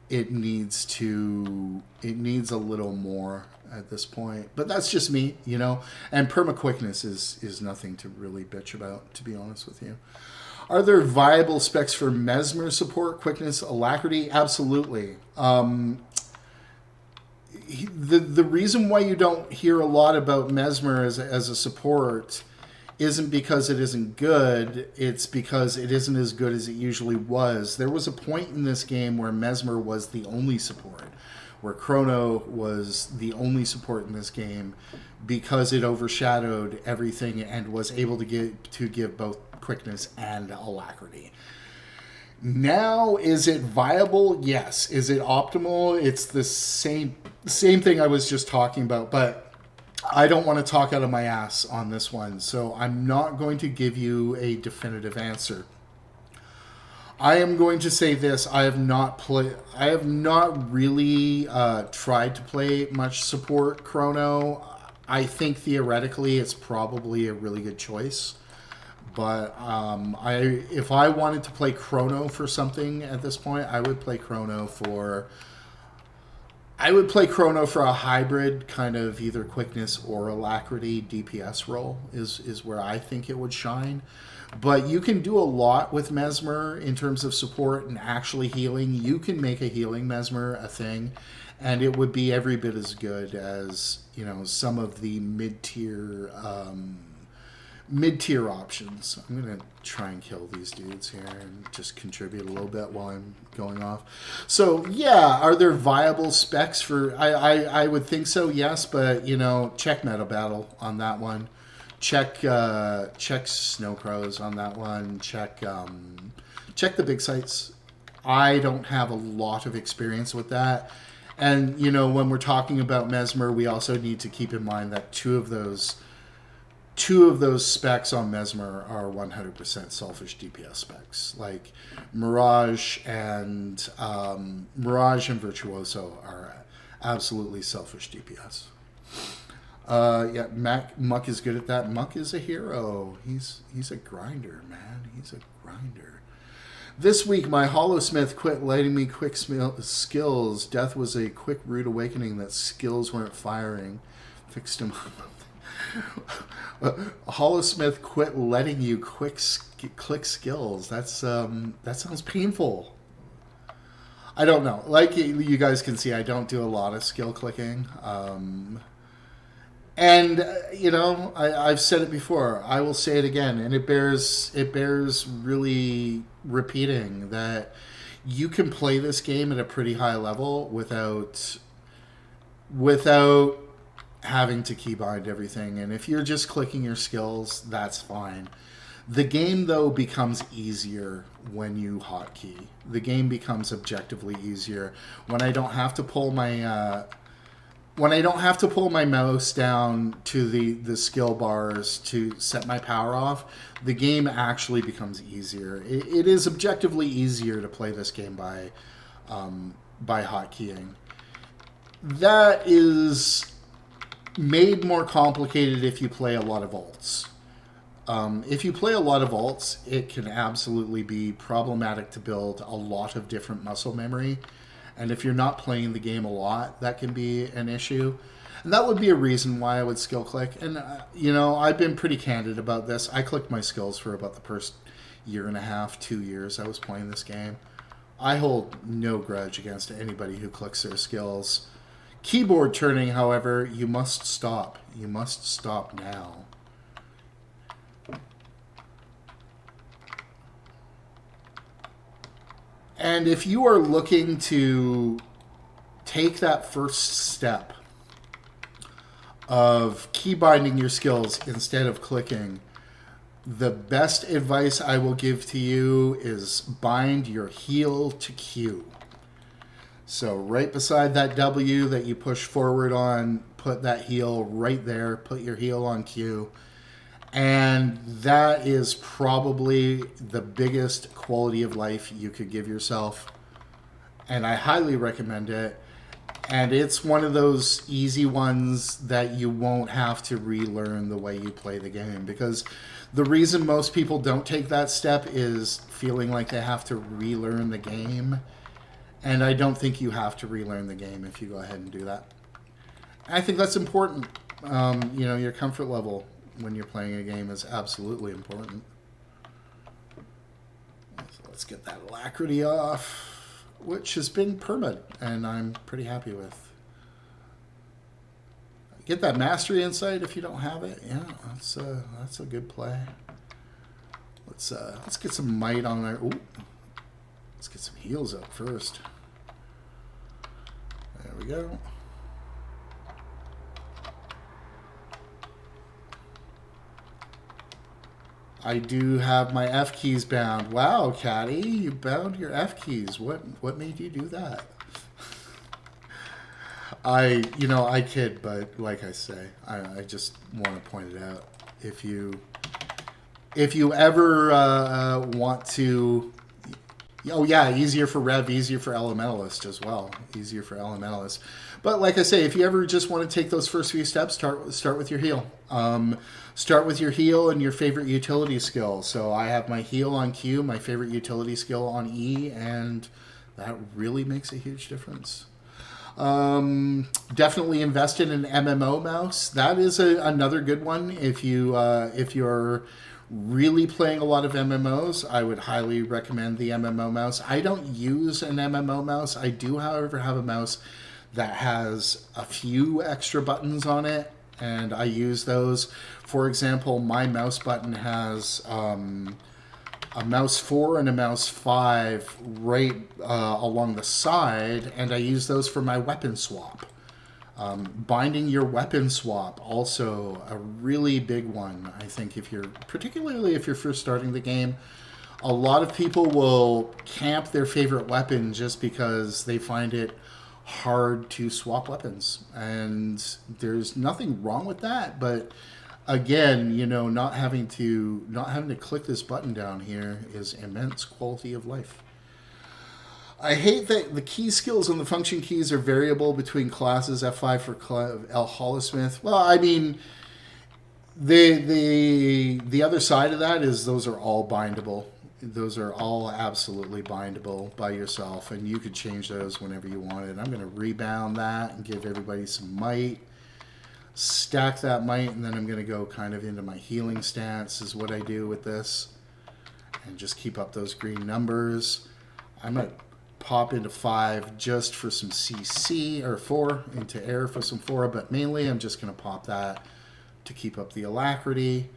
it needs a little more at this point. But that's just me, And perma quickness is nothing to really bitch about, to be honest with you. Are there viable specs for Mesmer support, quickness, alacrity? Absolutely. The reason why you don't hear a lot about Mesmer as a support isn't because it isn't good. It's because it isn't as good as it usually was. There was a point in this game where Mesmer was the only support, where Chrono was the only support in this game because it overshadowed everything and was able to give both quickness and alacrity. Now, is it viable? Yes. Is it optimal? It's the same thing I was just talking about, but I don't want to talk out of my ass on this one, so I'm not going to give you a definitive answer. I am going to say this: I have not really tried to play much support Chrono. I think theoretically it's probably a really good choice. But if I wanted to play Chrono for something at this point, I would play Chrono for a hybrid kind of either quickness or alacrity DPS role is where I think it would shine. But you can do a lot with Mesmer in terms of support and actually healing. You can make a healing Mesmer a thing, and it would be every bit as good as some of the mid-tier options. I'm going to try and kill these dudes here and just contribute a little bit while I'm going off. So, yeah, are there viable specs for... I would think so, yes, but, check Meta Battle on that one. Check Snow Crows on that one. Check the big sites. I don't have a lot of experience with that. And, when we're talking about Mesmer, we also need to keep in mind that two of those specs on Mesmer are 100% selfish DPS specs. Like Mirage and Virtuoso are absolutely selfish DPS. Yeah, Muck is good at that. Muck is a hero. He's a grinder, man. He's a grinder. This week, my Hollowsmith quit letting me quick skills. Death was a quick rude awakening that skills weren't firing. Fixed him up. Hollowsmith quit letting you click skills. That sounds painful. I don't know. Like you guys can see, I don't do a lot of skill clicking. And I've said it before. I will say it again, and it bears really repeating that you can play this game at a pretty high level without having to keybind everything. And if you're just clicking your skills, that's fine. The game, though, becomes easier when you hotkey. The game becomes objectively easier when I don't have to pull my mouse down to the skill bars to set my power off. The game actually becomes easier. It is objectively easier to play this game by hotkeying. That is made more complicated if you play a lot of ults. If you play a lot of alts, it can absolutely be problematic to build a lot of different muscle memory. And if you're not playing the game a lot, that can be an issue. And that would be a reason why I would skill click. And, I've been pretty candid about this. I clicked my skills for about the first year and a half, 2 years I was playing this game. I hold no grudge against anybody who clicks their skills. Keyboard turning, however, you must stop. You must stop now. And if you are looking to take that first step of key binding your skills instead of clicking, the best advice I will give to you is bind your heel to Q. So right beside that W that you push forward on, put that heel right there, put your heel on Q. And that is probably the biggest quality of life you could give yourself. And I highly recommend it. And it's one of those easy ones that you won't have to relearn the way you play the game. Because the reason most people don't take that step is feeling like they have to relearn the game. And I don't think you have to relearn the game if you go ahead and do that. I think that's important. Your comfort level when you're playing a game is absolutely important. So let's get that alacrity off, which has been permanent, and I'm pretty happy with. Get that mastery insight if you don't have it. Yeah, that's a good play. Let's get some might on there. Ooh, let's get some heals up first. There we go. I do have my F keys bound. Wow, Caddy, you bound your F keys. What made you do that? I kid, but like I say, I just want to point it out. If you ever want to, easier for Rev, easier for Elementalist as well. Easier for Elementalist. But like I say, if you ever just want to take those first few steps, start with your heal. Start with your heal and your favorite utility skill. So I have my heal on Q, my favorite utility skill on E, and that really makes a huge difference. Definitely invest in an MMO mouse. That is another good one. If you're really playing a lot of MMOs, I would highly recommend the MMO mouse. I don't use an MMO mouse. I do, however, have a mouse that has a few extra buttons on it, and I use those. For example, my mouse button has a mouse 4 and a mouse 5 right along the side, and I use those for my weapon swap. Binding your weapon swap, also a really big one. I think particularly if you're first starting the game, a lot of people will camp their favorite weapon just because they find it hard to swap weapons, and there's nothing wrong with that. But again, not having to click this button down here is immense quality of life. I hate that the key skills and the function keys are variable between classes. F5 for Holosmith. Well, I mean, the other side of that is those are all bindable. Those are all absolutely bindable by yourself, and you could change those whenever you wanted. I'm going to rebound that and give everybody some might. Stack that might, and then I'm going to go kind of into my healing stance is what I do with this. And just keep up those green numbers. I'm going to pop into 5 just for some CC, or 4 into air for some 4, but mainly I'm just going to pop that to keep up the alacrity.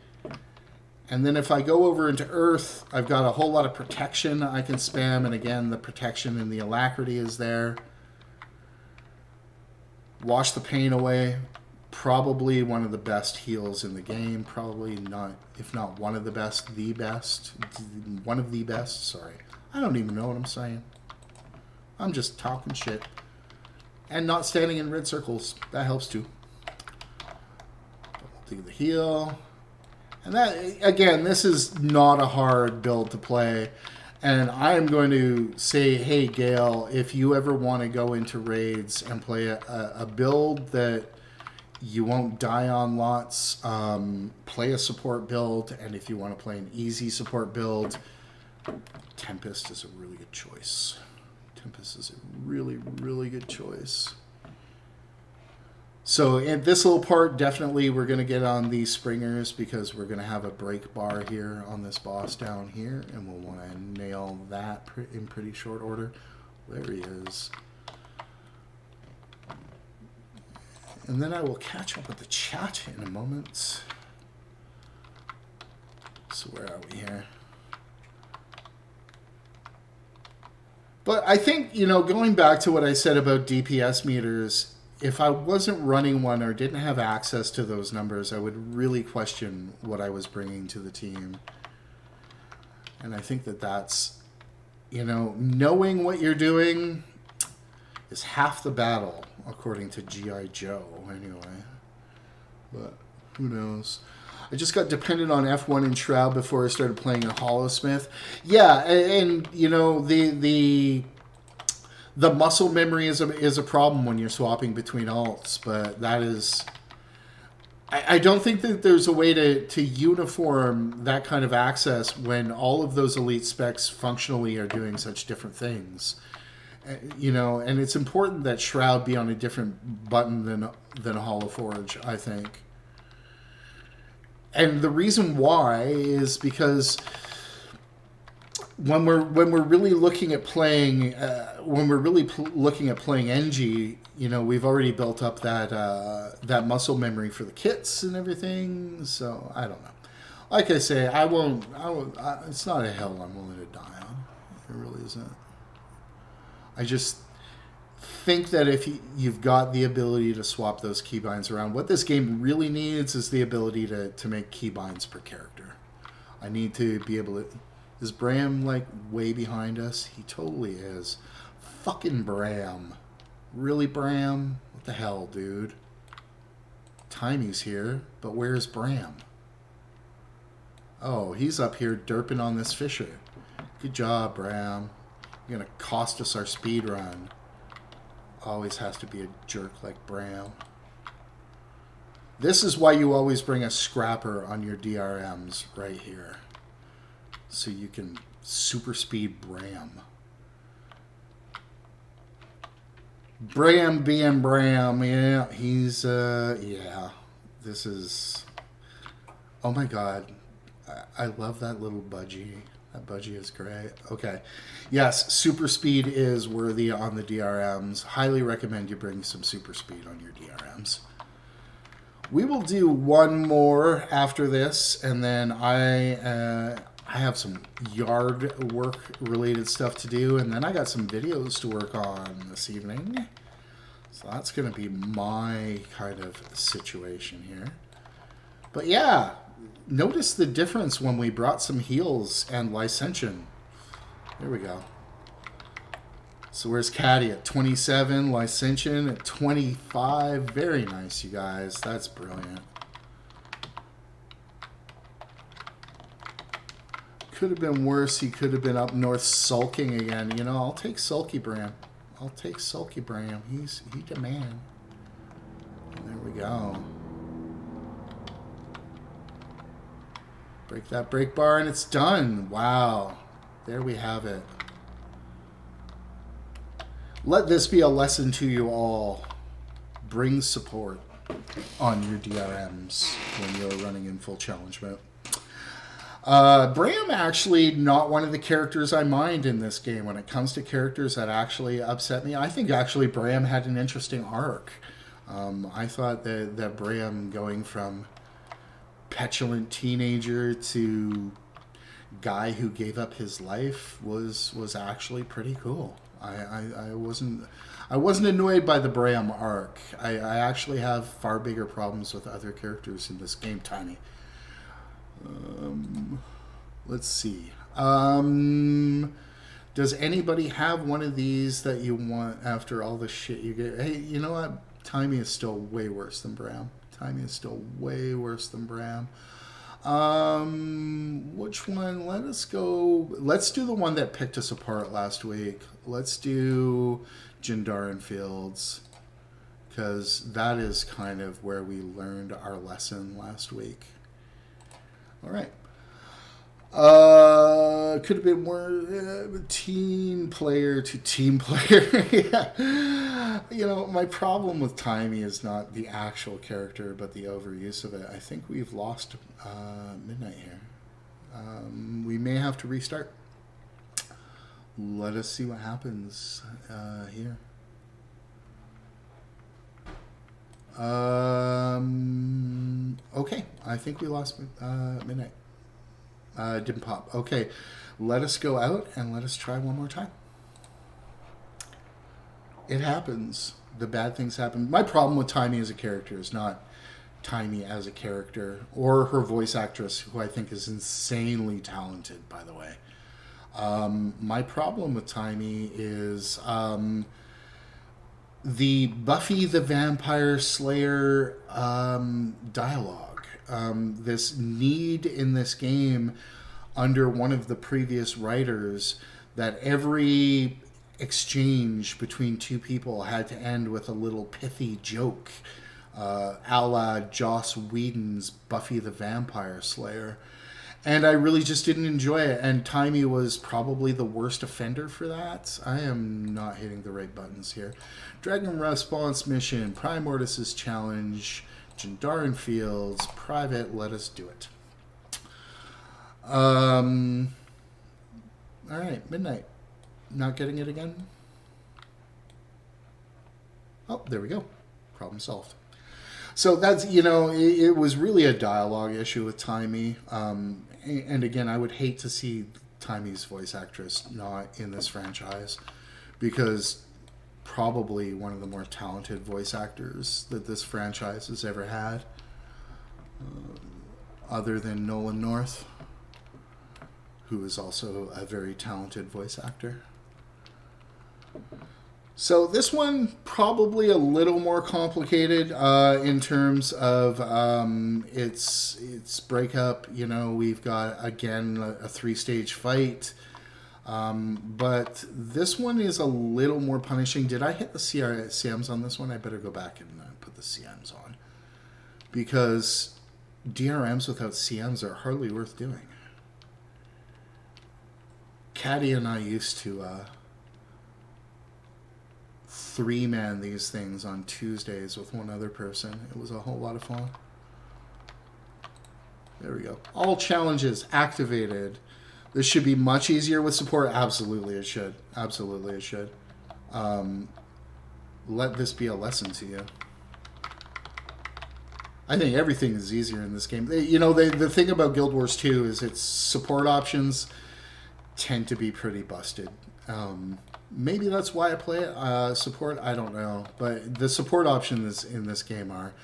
And then if I go over into Earth, I've got a whole lot of protection I can spam, and again, the protection and the alacrity is there. Wash the pain away. Probably one of the best heals in the game. Probably not, if not one of the best, the best. One of the best, sorry. I don't even know what I'm saying. I'm just talking shit. And not standing in red circles. That helps too. Do the heal. And that, again, this is not a hard build to play. And I am going to say, hey, Gail, if you ever want to go into raids and play a build that You won't die on lots. Play a support build, and if you want to play an easy support build, Tempest is a really good choice. Tempest is a really, really good choice. So in this little part, definitely we're going to get on these springers because we're going to have a break bar here on this boss down here, and we'll want to nail that in pretty short order. There he is. And then I will catch up with the chat in a moment. So where are we here? But I think, you know, going back to what I said about DPS meters, if I wasn't running one or didn't have access to those numbers, I would really question what I was bringing to the team. And I think that that's, you know, knowing what you're doing is half the battle, according to G.I. Joe, anyway. But who knows? I just got dependent on F1 and Shroud before I started playing a Hollowsmith. Yeah, and you know, the muscle memory is a problem when you're swapping between alts, but that is... I don't think that there's a way to uniform that kind of access when all of those elite specs functionally are doing such different things. You know, and it's important that Shroud be on a different button than a Hollow Forge, I think. And the reason why is because when we're really looking at playing looking at playing NG, you know, we've already built up that muscle memory for the kits and everything. So I don't know. Like I say, I won't. It's not a hill I'm willing to die on. It really isn't. I just think that if you've got the ability to swap those keybinds around, what this game really needs is the ability to make keybinds per character. I need to be able to... Is Bram, like, way behind us? He totally is. Fucking Bram. Really, Bram? What the hell, dude? Timey's here, but where's Bram? Oh, he's up here derping on this Fisher. Good job, Bram. You're going to cost us our speed run. Always has to be a jerk like Bram. This is why you always bring a scrapper on your DRMs right here. So you can super speed Bram. Bram being Bram, yeah, he's, yeah. This is... Oh my god. I love that little budgie. That budgie is great. Okay. Yes, super speed is worthy on the DRMs. Highly recommend you bring some super speed on your DRMs. We will do one more after this, and then I have some yard work related stuff to do, and then I got some videos to work on this evening. So that's going to be my kind of situation here. But yeah, notice the difference when we brought some heals and Licentian. There we go. So where's Caddy at 27, Licentian at 25. Very nice, you guys. That's brilliant. Could have been worse. He could have been up north sulking again. You know, I'll take Sulky Bram. I'll take Sulky Bram. He's the man. There we go. Break that break bar and it's done. Wow. There we have it. Let this be a lesson to you all. Bring support on your DRMs when you're running in full challenge mode. Bram actually not one of the characters I mind in this game when it comes to characters that actually upset me. I think actually Bram had an interesting arc. I thought that Bram going from petulant teenager to guy who gave up his life was actually pretty cool. I wasn't annoyed by the Bram arc. I actually have far bigger problems with other characters in this game. Tiny. Let's see. Does anybody have one of these that you want after all the shit you get? Hey, you know what? Timey is still way worse than Bram. Timey is still way worse than Bram. Which one? Let's do the one that picked us apart last week. Let's do Jindarin Fields. because that is kind of where we learned our lesson last week. All right. Could have been more team player to team player. Yeah. You know, my problem with Timey is not the actual character, but the overuse of it. I think we've lost Midnight here. We may have to restart. Let us see what happens here. Okay, I think we lost Midnight. Didn't pop. Okay, let us go out and let us try one more time. It happens. The bad things happen. My problem with Timey as a character is not Timey as a character or her voice actress, who I think is insanely talented, by the way. My problem with Timey is the Buffy the Vampire Slayer dialogue. This need in this game under one of the previous writers that every exchange between two people had to end with a little pithy joke, a la Joss Whedon's Buffy the Vampire Slayer. And I really just didn't enjoy it. And Timey was probably the worst offender for that. I am not hitting the right buttons here. Dragon Response Mission, Prime Mortis's Challenge, Jindarin Fields, Private, let us do it. All right, Midnight. Not getting it again? Oh, there we go. Problem solved. So that's, you know, it was really a dialogue issue with Timey. And again, I would hate to see Timey's voice actress not in this franchise, because probably one of the more talented voice actors that this franchise has ever had, other than Nolan North, who is also a very talented voice actor. So this one probably a little more complicated in terms of its breakup. You know, we've got again a 3-stage fight, but this one is a little more punishing. Did I hit the CMs on this one? I better go back and put the CMs on, because DRMs without CMs are hardly worth doing. Caddy and I used to 3-man these things on Tuesdays with one other person. It was a whole lot of fun. There we go. All challenges activated. This should be much easier with support. Absolutely it should. Absolutely it should. Let this be a lesson to you. I think everything is easier in this game. You know, the thing about Guild Wars 2 is its support options tend to be pretty busted. Maybe that's why I play it. Support, I don't know. But the support options in this game are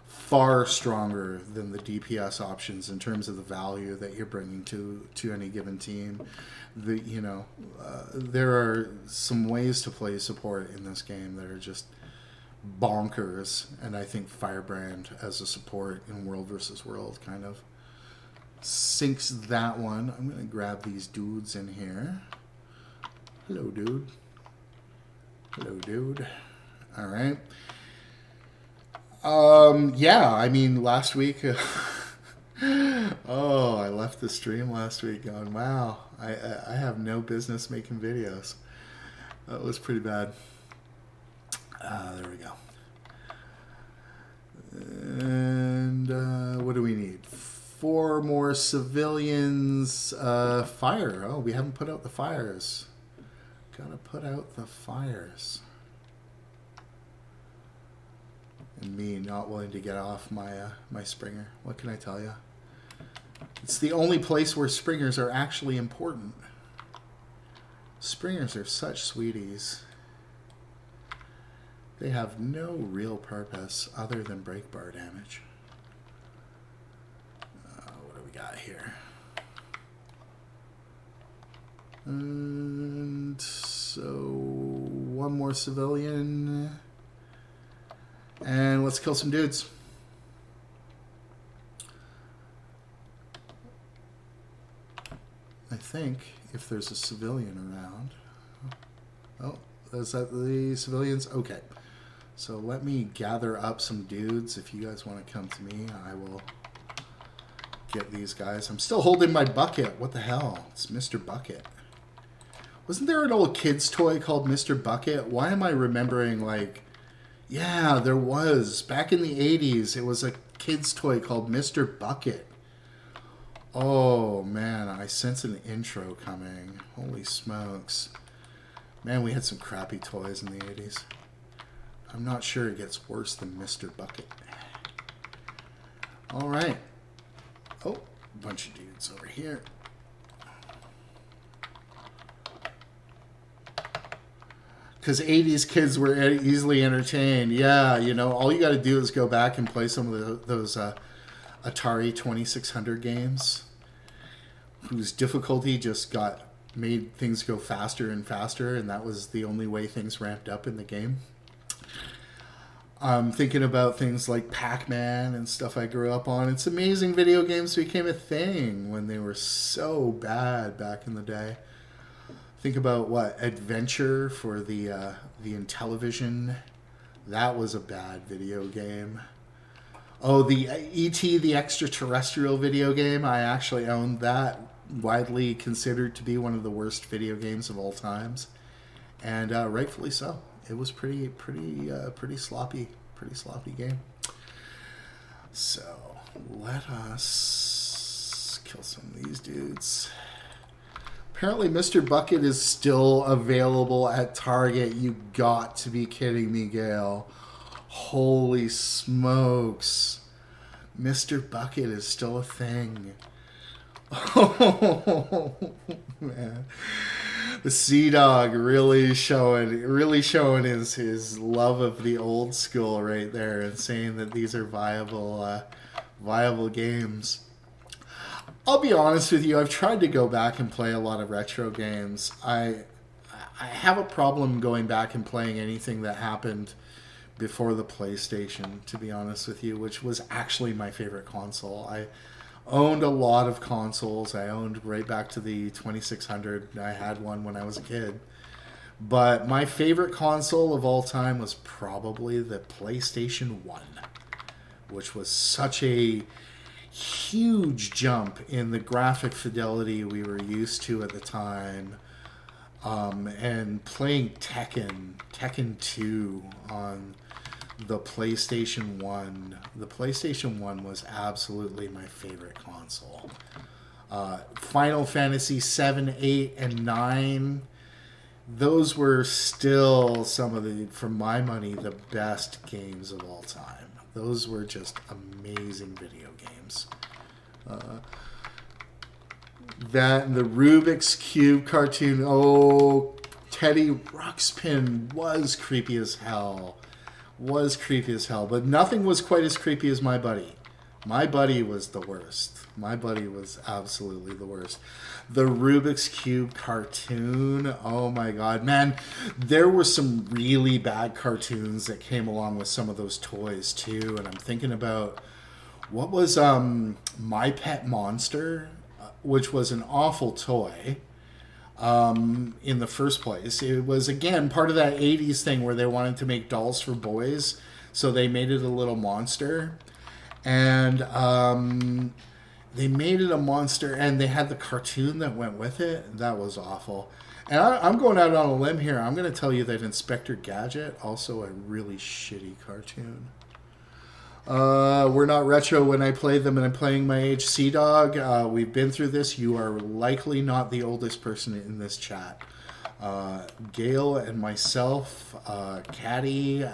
far stronger than the DPS options in terms of the value that you're bringing to any given team. There are some ways to play support in this game that are just bonkers. And I think Firebrand as a support in World versus World kind of sinks that one. I'm going to grab these dudes in here. Hello, dude. Hello, dude. All right. Yeah, I mean, last week... oh, I left the stream last week going, wow, I have no business making videos. That was pretty bad. There we go. And what do we need? 4 more civilians. Fire. Oh, we haven't put out the fires. Gotta put out the fires. And me not willing to get off my my Springer. What can I tell you? It's the only place where Springers are actually important. Springers are such sweeties. They have no real purpose other than break bar damage. What do we got here? And so 1 more civilian. And let's kill some dudes. I think if there's a civilian around. Oh, is that the civilians? Okay. So let me gather up some dudes. If you guys want to come to me, I will get these guys. I'm still holding my bucket. What the hell? It's Mr. Bucket. Wasn't there an old kid's toy called Mr. Bucket? Why am I remembering, like... Yeah, there was. Back in the 80s, it was a kid's toy called Mr. Bucket. Oh, man, I sense an intro coming. Holy smokes. Man, we had some crappy toys in the 80s. I'm not sure it gets worse than Mr. Bucket. All right. Oh, a bunch of dudes over here. Because 80s kids were easily entertained. Yeah, you know, all you got to do is go back and play some of those Atari 2600 games, whose difficulty just made things go faster and faster, and that was the only way things ramped up in the game. I'm thinking about things like Pac-Man and stuff I grew up on. It's amazing video games became a thing when they were so bad back in the day. Think about what Adventure for the Intellivision. That was a bad video game. Oh, the E.T. the Extraterrestrial video game. I actually owned that. Widely considered to be one of the worst video games of all times, and rightfully so. It was pretty sloppy game. So let us kill some of these dudes. Apparently, Mr. Bucket is still available at Target. You got to be kidding me, Gail. Holy smokes. Mr. Bucket is still a thing. Oh, man. The Sea Dog really showing his love of the old school right there and saying that these are viable games. I'll be honest with you, I've tried to go back and play a lot of retro games. I have a problem going back and playing anything that happened before the PlayStation, to be honest with you, which was actually my favorite console. I owned a lot of consoles. I owned right back to the 2600. I had one when I was a kid. But my favorite console of all time was probably the PlayStation 1, which was such a huge jump in the graphic fidelity we were used to at the time. And playing Tekken 2 on the PlayStation 1. The PlayStation 1 was absolutely my favorite console. Final Fantasy 7, 8, and 9. Those were still some of the, for my money, the best games of all time. Those were just amazing video games. That and the Rubik's Cube cartoon. Oh, Teddy Ruxpin was creepy as hell. But nothing was quite as creepy as my buddy. My buddy was the worst. My buddy was absolutely the worst. The Rubik's Cube cartoon. Oh my god, man. There were some really bad cartoons that came along with some of those toys too. And I'm thinking about, what was My Pet Monster, which was an awful toy. In the first place, it was again part of that 80s thing where they wanted to make dolls for boys, so they made it a little monster, and they made it a monster, and they had the cartoon that went with it. That was awful. And I'm going out on a limb here. I'm going to tell you that Inspector Gadget, also a really shitty cartoon. We're not retro when I play them, and I'm playing my age. Sea Dog, we've been through this. You are likely not the oldest person in this chat. Gail and myself, Caddy,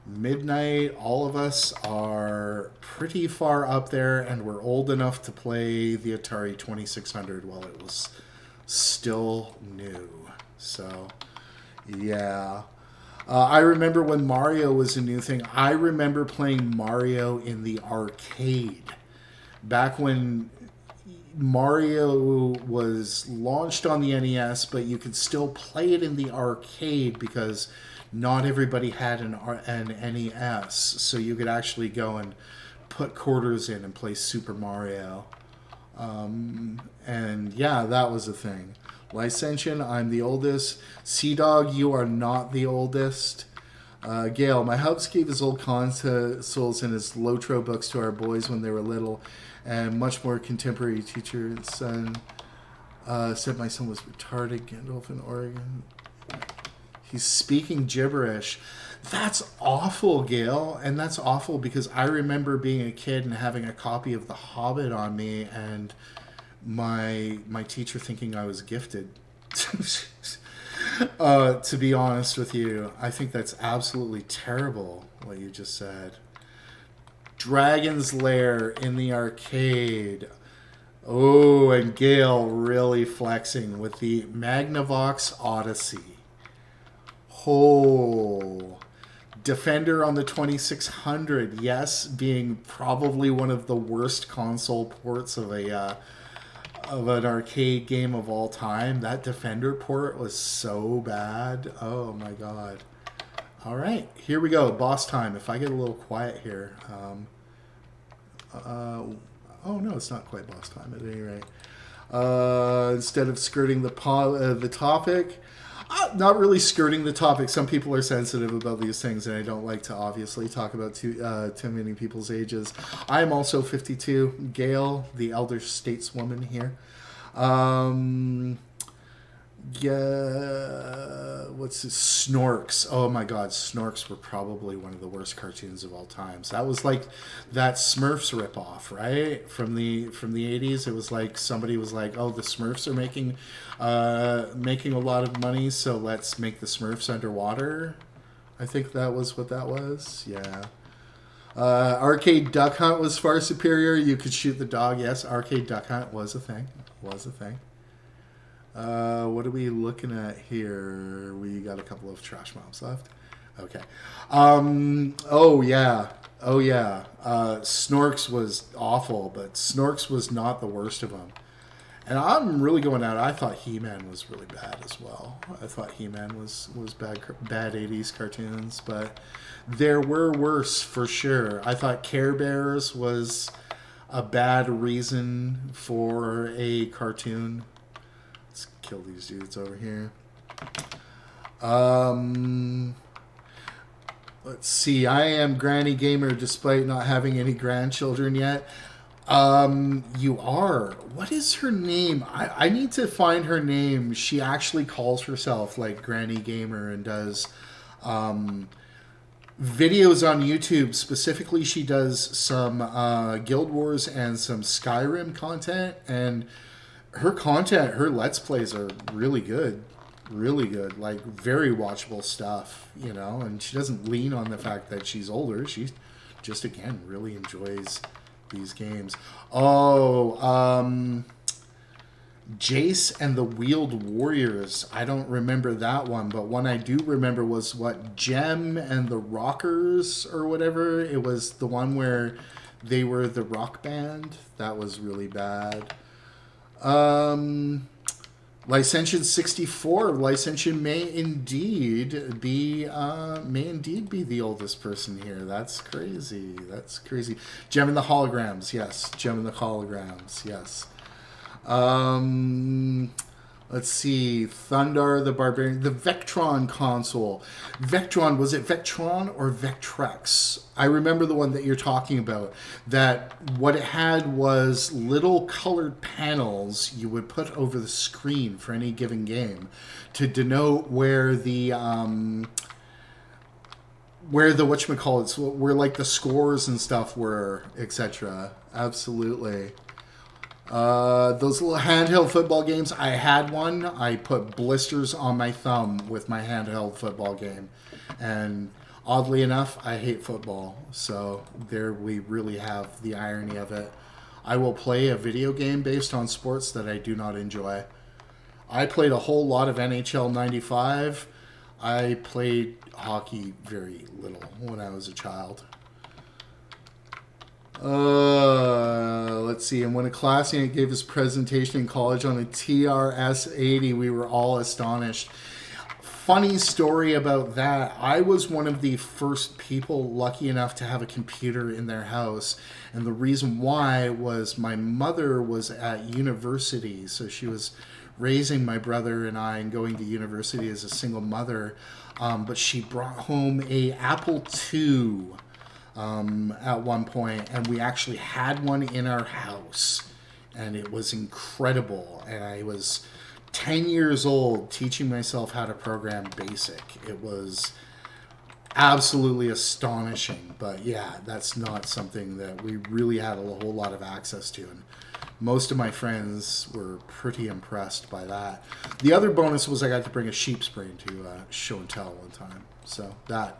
Midnight, all of us are pretty far up there, and we're old enough to play the Atari 2600 while it was still new. So, yeah. I remember when Mario was a new thing. I remember playing Mario in the arcade. Back when Mario was launched on the NES, but you could still play it in the arcade because not everybody had an NES. So you could actually go and put quarters in and play Super Mario. And yeah, that was a thing. Licentian, I'm the oldest. Sea Dog, you are not the oldest. Gail, my hubs gave his old consoles and his Lotro books to our boys when they were little, and much more contemporary teacher son said my son was retarded. Gandalf in Oregon. He's speaking gibberish. That's awful, Gail, and that's awful because I remember being a kid and having a copy of The Hobbit on me, and my teacher thinking I was gifted. To be honest with you, I think that's absolutely terrible what you just said. Dragon's Lair in the arcade. Oh, and Gail really flexing with the Magnavox Odyssey. Oh, Defender on the 2600. Yes, being probably one of the worst console ports of an arcade game of all time. That Defender port was so bad. Oh my god. All right, here we go. Boss time. If I get a little quiet here. Oh no, it's not quite boss time at any rate. Instead of skirting the topic, not really skirting the topic. Some people are sensitive about these things, and I don't like to obviously talk about too many people's ages. I am also 52. Gail, the elder stateswoman here. Yeah, what's this? Snorks. Oh my god, Snorks were probably one of the worst cartoons of all times. That was like that Smurfs ripoff, right? From the 80s. It was like somebody was like, "Oh, the Smurfs are making a lot of money, so let's make the Smurfs underwater." I think that was what that was. Yeah. Arcade Duck Hunt was far superior. You could shoot the dog. Yes, Arcade Duck Hunt was a thing. What are we looking at here? We got a couple of trash mobs left. Okay. Oh yeah. Snorks was awful, but Snorks was not the worst of them. And I'm really going out. I thought He-Man was really bad as well. I thought He-Man was bad 80s cartoons, but there were worse for sure. I thought Care Bears was a bad reason for a cartoon. Let's kill these dudes over here. Let's see. I am Granny Gamer despite not having any grandchildren yet. You are. What is her name? I need to find her name. She actually calls herself like Granny Gamer and does videos on YouTube. Specifically, she does some Guild Wars and some Skyrim content, and her content, her Let's Plays are really good. Really good. Like, very watchable stuff, you know, and she doesn't lean on the fact that she's older. She just, again, really enjoys these games. Jace and the Wheeled Warriors. I don't remember that one, but one I do remember was what, Gem and the Rockers or whatever. It was the one where they were the rock band. That was really bad. Licentian 64. Licentian may indeed be the oldest person here. That's crazy. Gem and the Holograms. Yes. Gem and the Holograms. Yes. Let's see. Thundar the Barbarian. The Vectron console. Vectron, was it Vectron or Vectrex? I remember the one that you're talking about. That what it had was little colored panels you would put over the screen for any given game to denote where the whatchamacallits, where like the scores and stuff were, etc. Absolutely. Those little handheld football games, I had one. I put blisters on my thumb with my handheld football game. And oddly enough, I hate football. So there we really have the irony of it. I will play a video game based on sports that I do not enjoy. I played a whole lot of NHL 95. I played hockey very little when I was a child. Let's see. And when a classmate gave his presentation in college on a TRS-80, we were all astonished. Funny story about that. I was one of the first people lucky enough to have a computer in their house. And the reason why was my mother was at university, so she was raising my brother and I and going to university as a single mother. But she brought home a Apple II at one point, and we actually had one in our house, and it was incredible. And I was 10 years old teaching myself how to program BASIC. It was absolutely astonishing. But yeah, that's not something that we really had a whole lot of access to, and most of my friends were pretty impressed by that. The other bonus was I got to bring a sheep's brain to show and tell one time, so that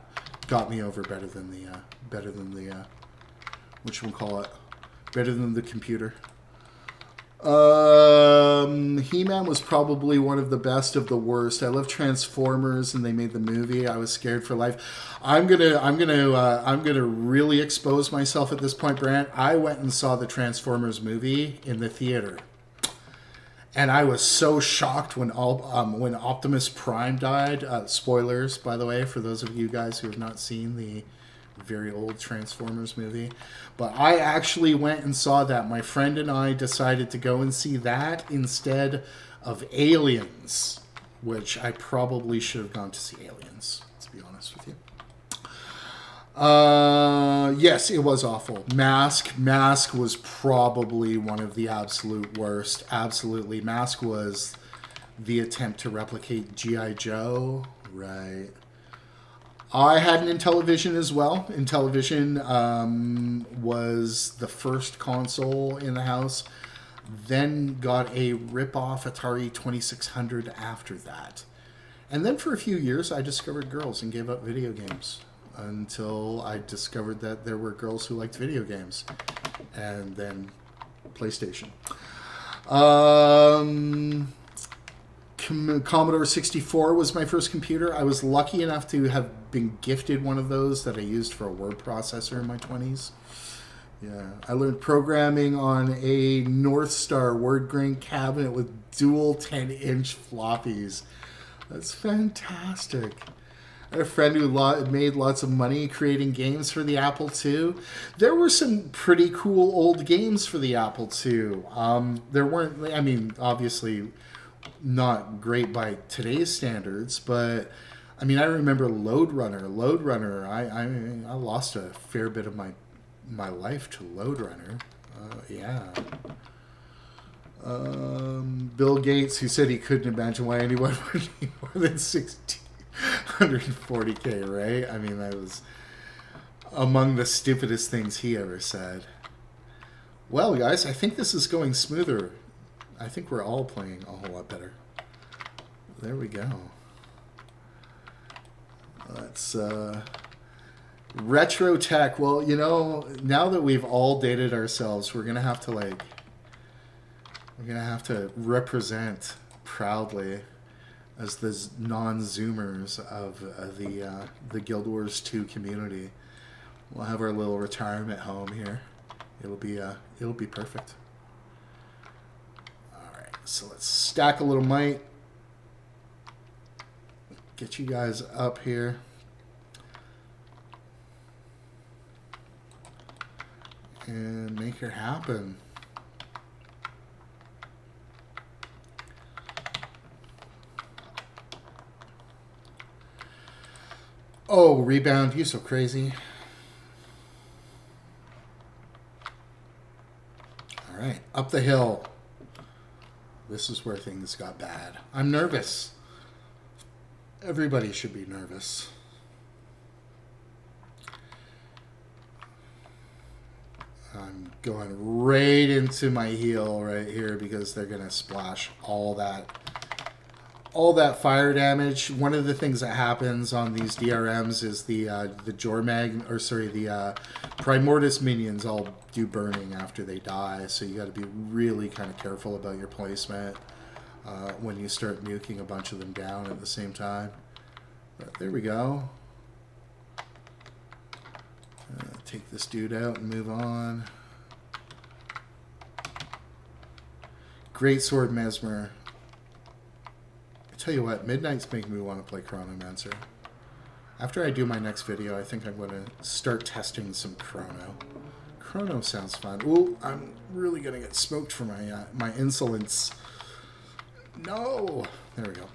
got me over better than the better than the computer. He-Man was probably one of the best of the worst. I love Transformers, and they made the movie. I was scared for life. I'm gonna really expose myself at this point, Brant. I went and saw the Transformers movie in the theater, and I was so shocked when Optimus Prime died. Spoilers, by the way, for those of you guys who have not seen the very old Transformers movie. But I actually went and saw that. My friend and I decided to go and see that instead of Aliens, which I probably should have gone to see Aliens, to be honest with you. Yes, it was awful. Mask was probably one of the absolute worst. Absolutely. Mask was the attempt to replicate G.I. Joe, right? I had an Intellivision as well. Intellivision was the first console in the house. Then got a rip-off Atari 2600 after that. And then for a few years, I discovered girls and gave up video games until I discovered that there were girls who liked video games. And then PlayStation. Commodore 64 was my first computer. I was lucky enough to have been gifted one of those that I used for a word processor in my 20s. Yeah, I learned programming on a North Star word grain cabinet with dual 10-inch floppies. That's fantastic. I had a friend who made lots of money creating games for the Apple II. There were some pretty cool old games for the Apple II. There weren't, I mean, obviously not great by today's standards, but I mean, I remember Lode Runner. I lost a fair bit of my life to Lode Runner. Yeah. Bill Gates, who said he couldn't imagine why anyone would need more than 140K, right? I mean, that was among the stupidest things he ever said. Well, guys, I think this is going smoother. I think we're all playing a whole lot better. There we go. Let's retro tech. Well, you know, now that we've all dated ourselves, we're gonna have to represent proudly as the non-zoomers of the Guild Wars 2 community. We'll have our little retirement home here. It'll be perfect. So let's stack a little might. Get you guys up here. And make it happen. Oh, rebound, you so crazy. All right, up the hill. This is where things got bad. I'm nervous. Everybody should be nervous. I'm going right into my heel right here because they're going to splash all that fire damage. One of the things that happens on these DRMs is the Primordius minions all do burning after they die, so you got to be really kind of careful about your placement when you start nuking a bunch of them down at the same time. But there we go. Take this dude out and move on. Great Sword Mesmer. I tell you what, Midnight's making me want to play Chronomancer. After I do my next video, I think I'm going to start testing some Chrono. Chrono sounds fun. Ooh, I'm really going to get smoked for my insolence. No. There we go.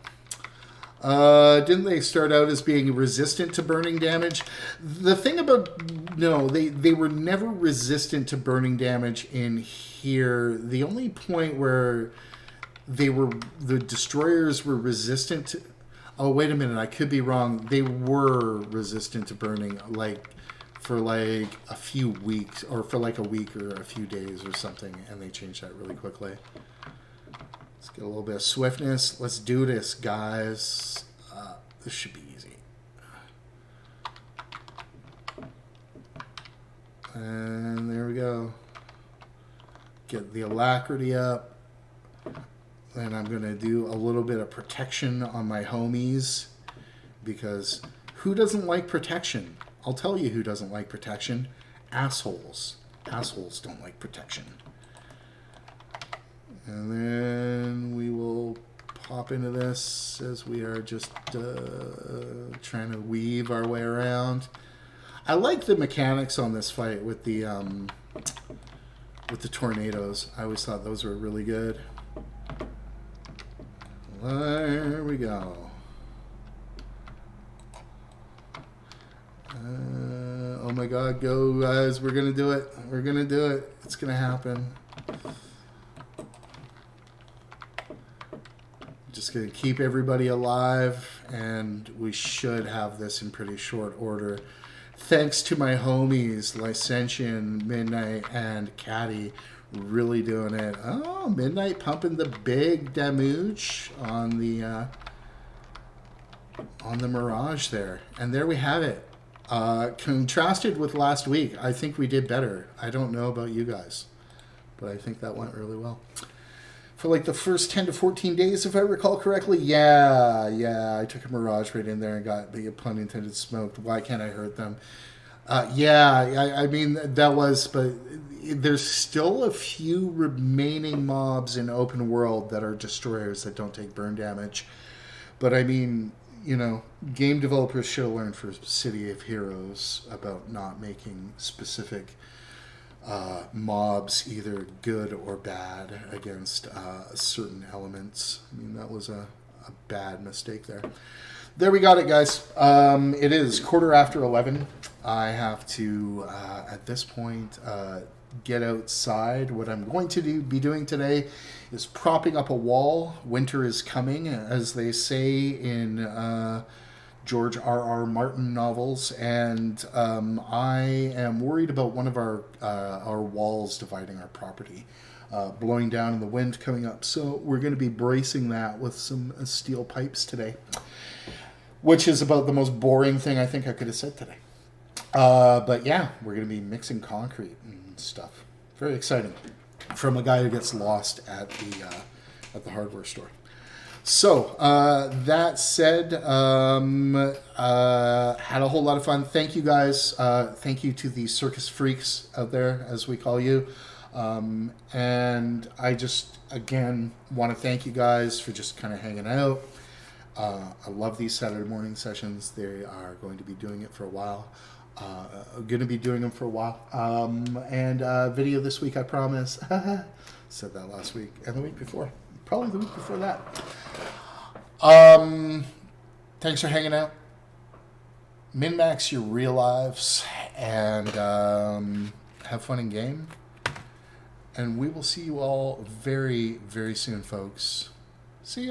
Didn't they start out as being resistant to burning damage? The thing about... No, they were never resistant to burning damage in here. The only point where the destroyers were resistant to... Oh, wait a minute. I could be wrong. They were resistant to burning, like, for, like, a few weeks, or for, like, a week or a few days or something, and they changed that really quickly. Let's get a little bit of swiftness. Let's do this, guys. This should be easy. And there we go. Get the alacrity up. Then I'm going to do a little bit of protection on my homies. Because who doesn't like protection? I'll tell you who doesn't like protection. Assholes. Assholes don't like protection. And then we will pop into this as we are just trying to weave our way around. I like the mechanics on this fight with the tornadoes. I always thought those were really good. There we go. Oh my God, go guys. We're going to do it. We're going to do it. It's going to happen. Just going to keep everybody alive, and we should have this in pretty short order. Thanks to my homies, Licentian, Midnight, and Caddy, really doing it. Oh, Midnight pumping the big damage on the Mirage there. And there we have it. Contrasted with last week, I think we did better. I don't know about you guys, but I think that went really well. For like the first 10 to 14 days, if I recall correctly. Yeah, I took a Mirage right in there and got, the pun intended, smoked. Why can't I hurt them? I mean, that was, but there's still a few remaining mobs in open world that are destroyers that don't take burn damage. But I mean, you know, game developers should have learned for City of Heroes about not making specific mobs either good or bad against certain elements. I mean, that was a bad mistake there. There we got it, guys. It is 11:15. I have to, at this point, get outside. What I'm going to be doing today is propping up a wall. Winter is coming, as they say in George R.R. Martin novels, and I am worried about one of our walls dividing our property, blowing down in the wind coming up. So we're going to be bracing that with some steel pipes today, which is about the most boring thing I think I could have said today. But yeah, we're going to be mixing concrete and stuff. Very exciting. From a guy who gets lost at the hardware store. So, that said, had a whole lot of fun. Thank you guys. Thank you to the circus freaks out there, as we call you. And I just, again, want to thank you guys for just kind of hanging out. I love these Saturday morning sessions. They are going to be doing it for a while. Going to be doing them for a while. And video this week, I promise. Said that last week and the week before. Probably the week before that. Thanks for hanging out. Min-max your real lives and have fun in game. And we will see you all very, very soon, folks. See ya.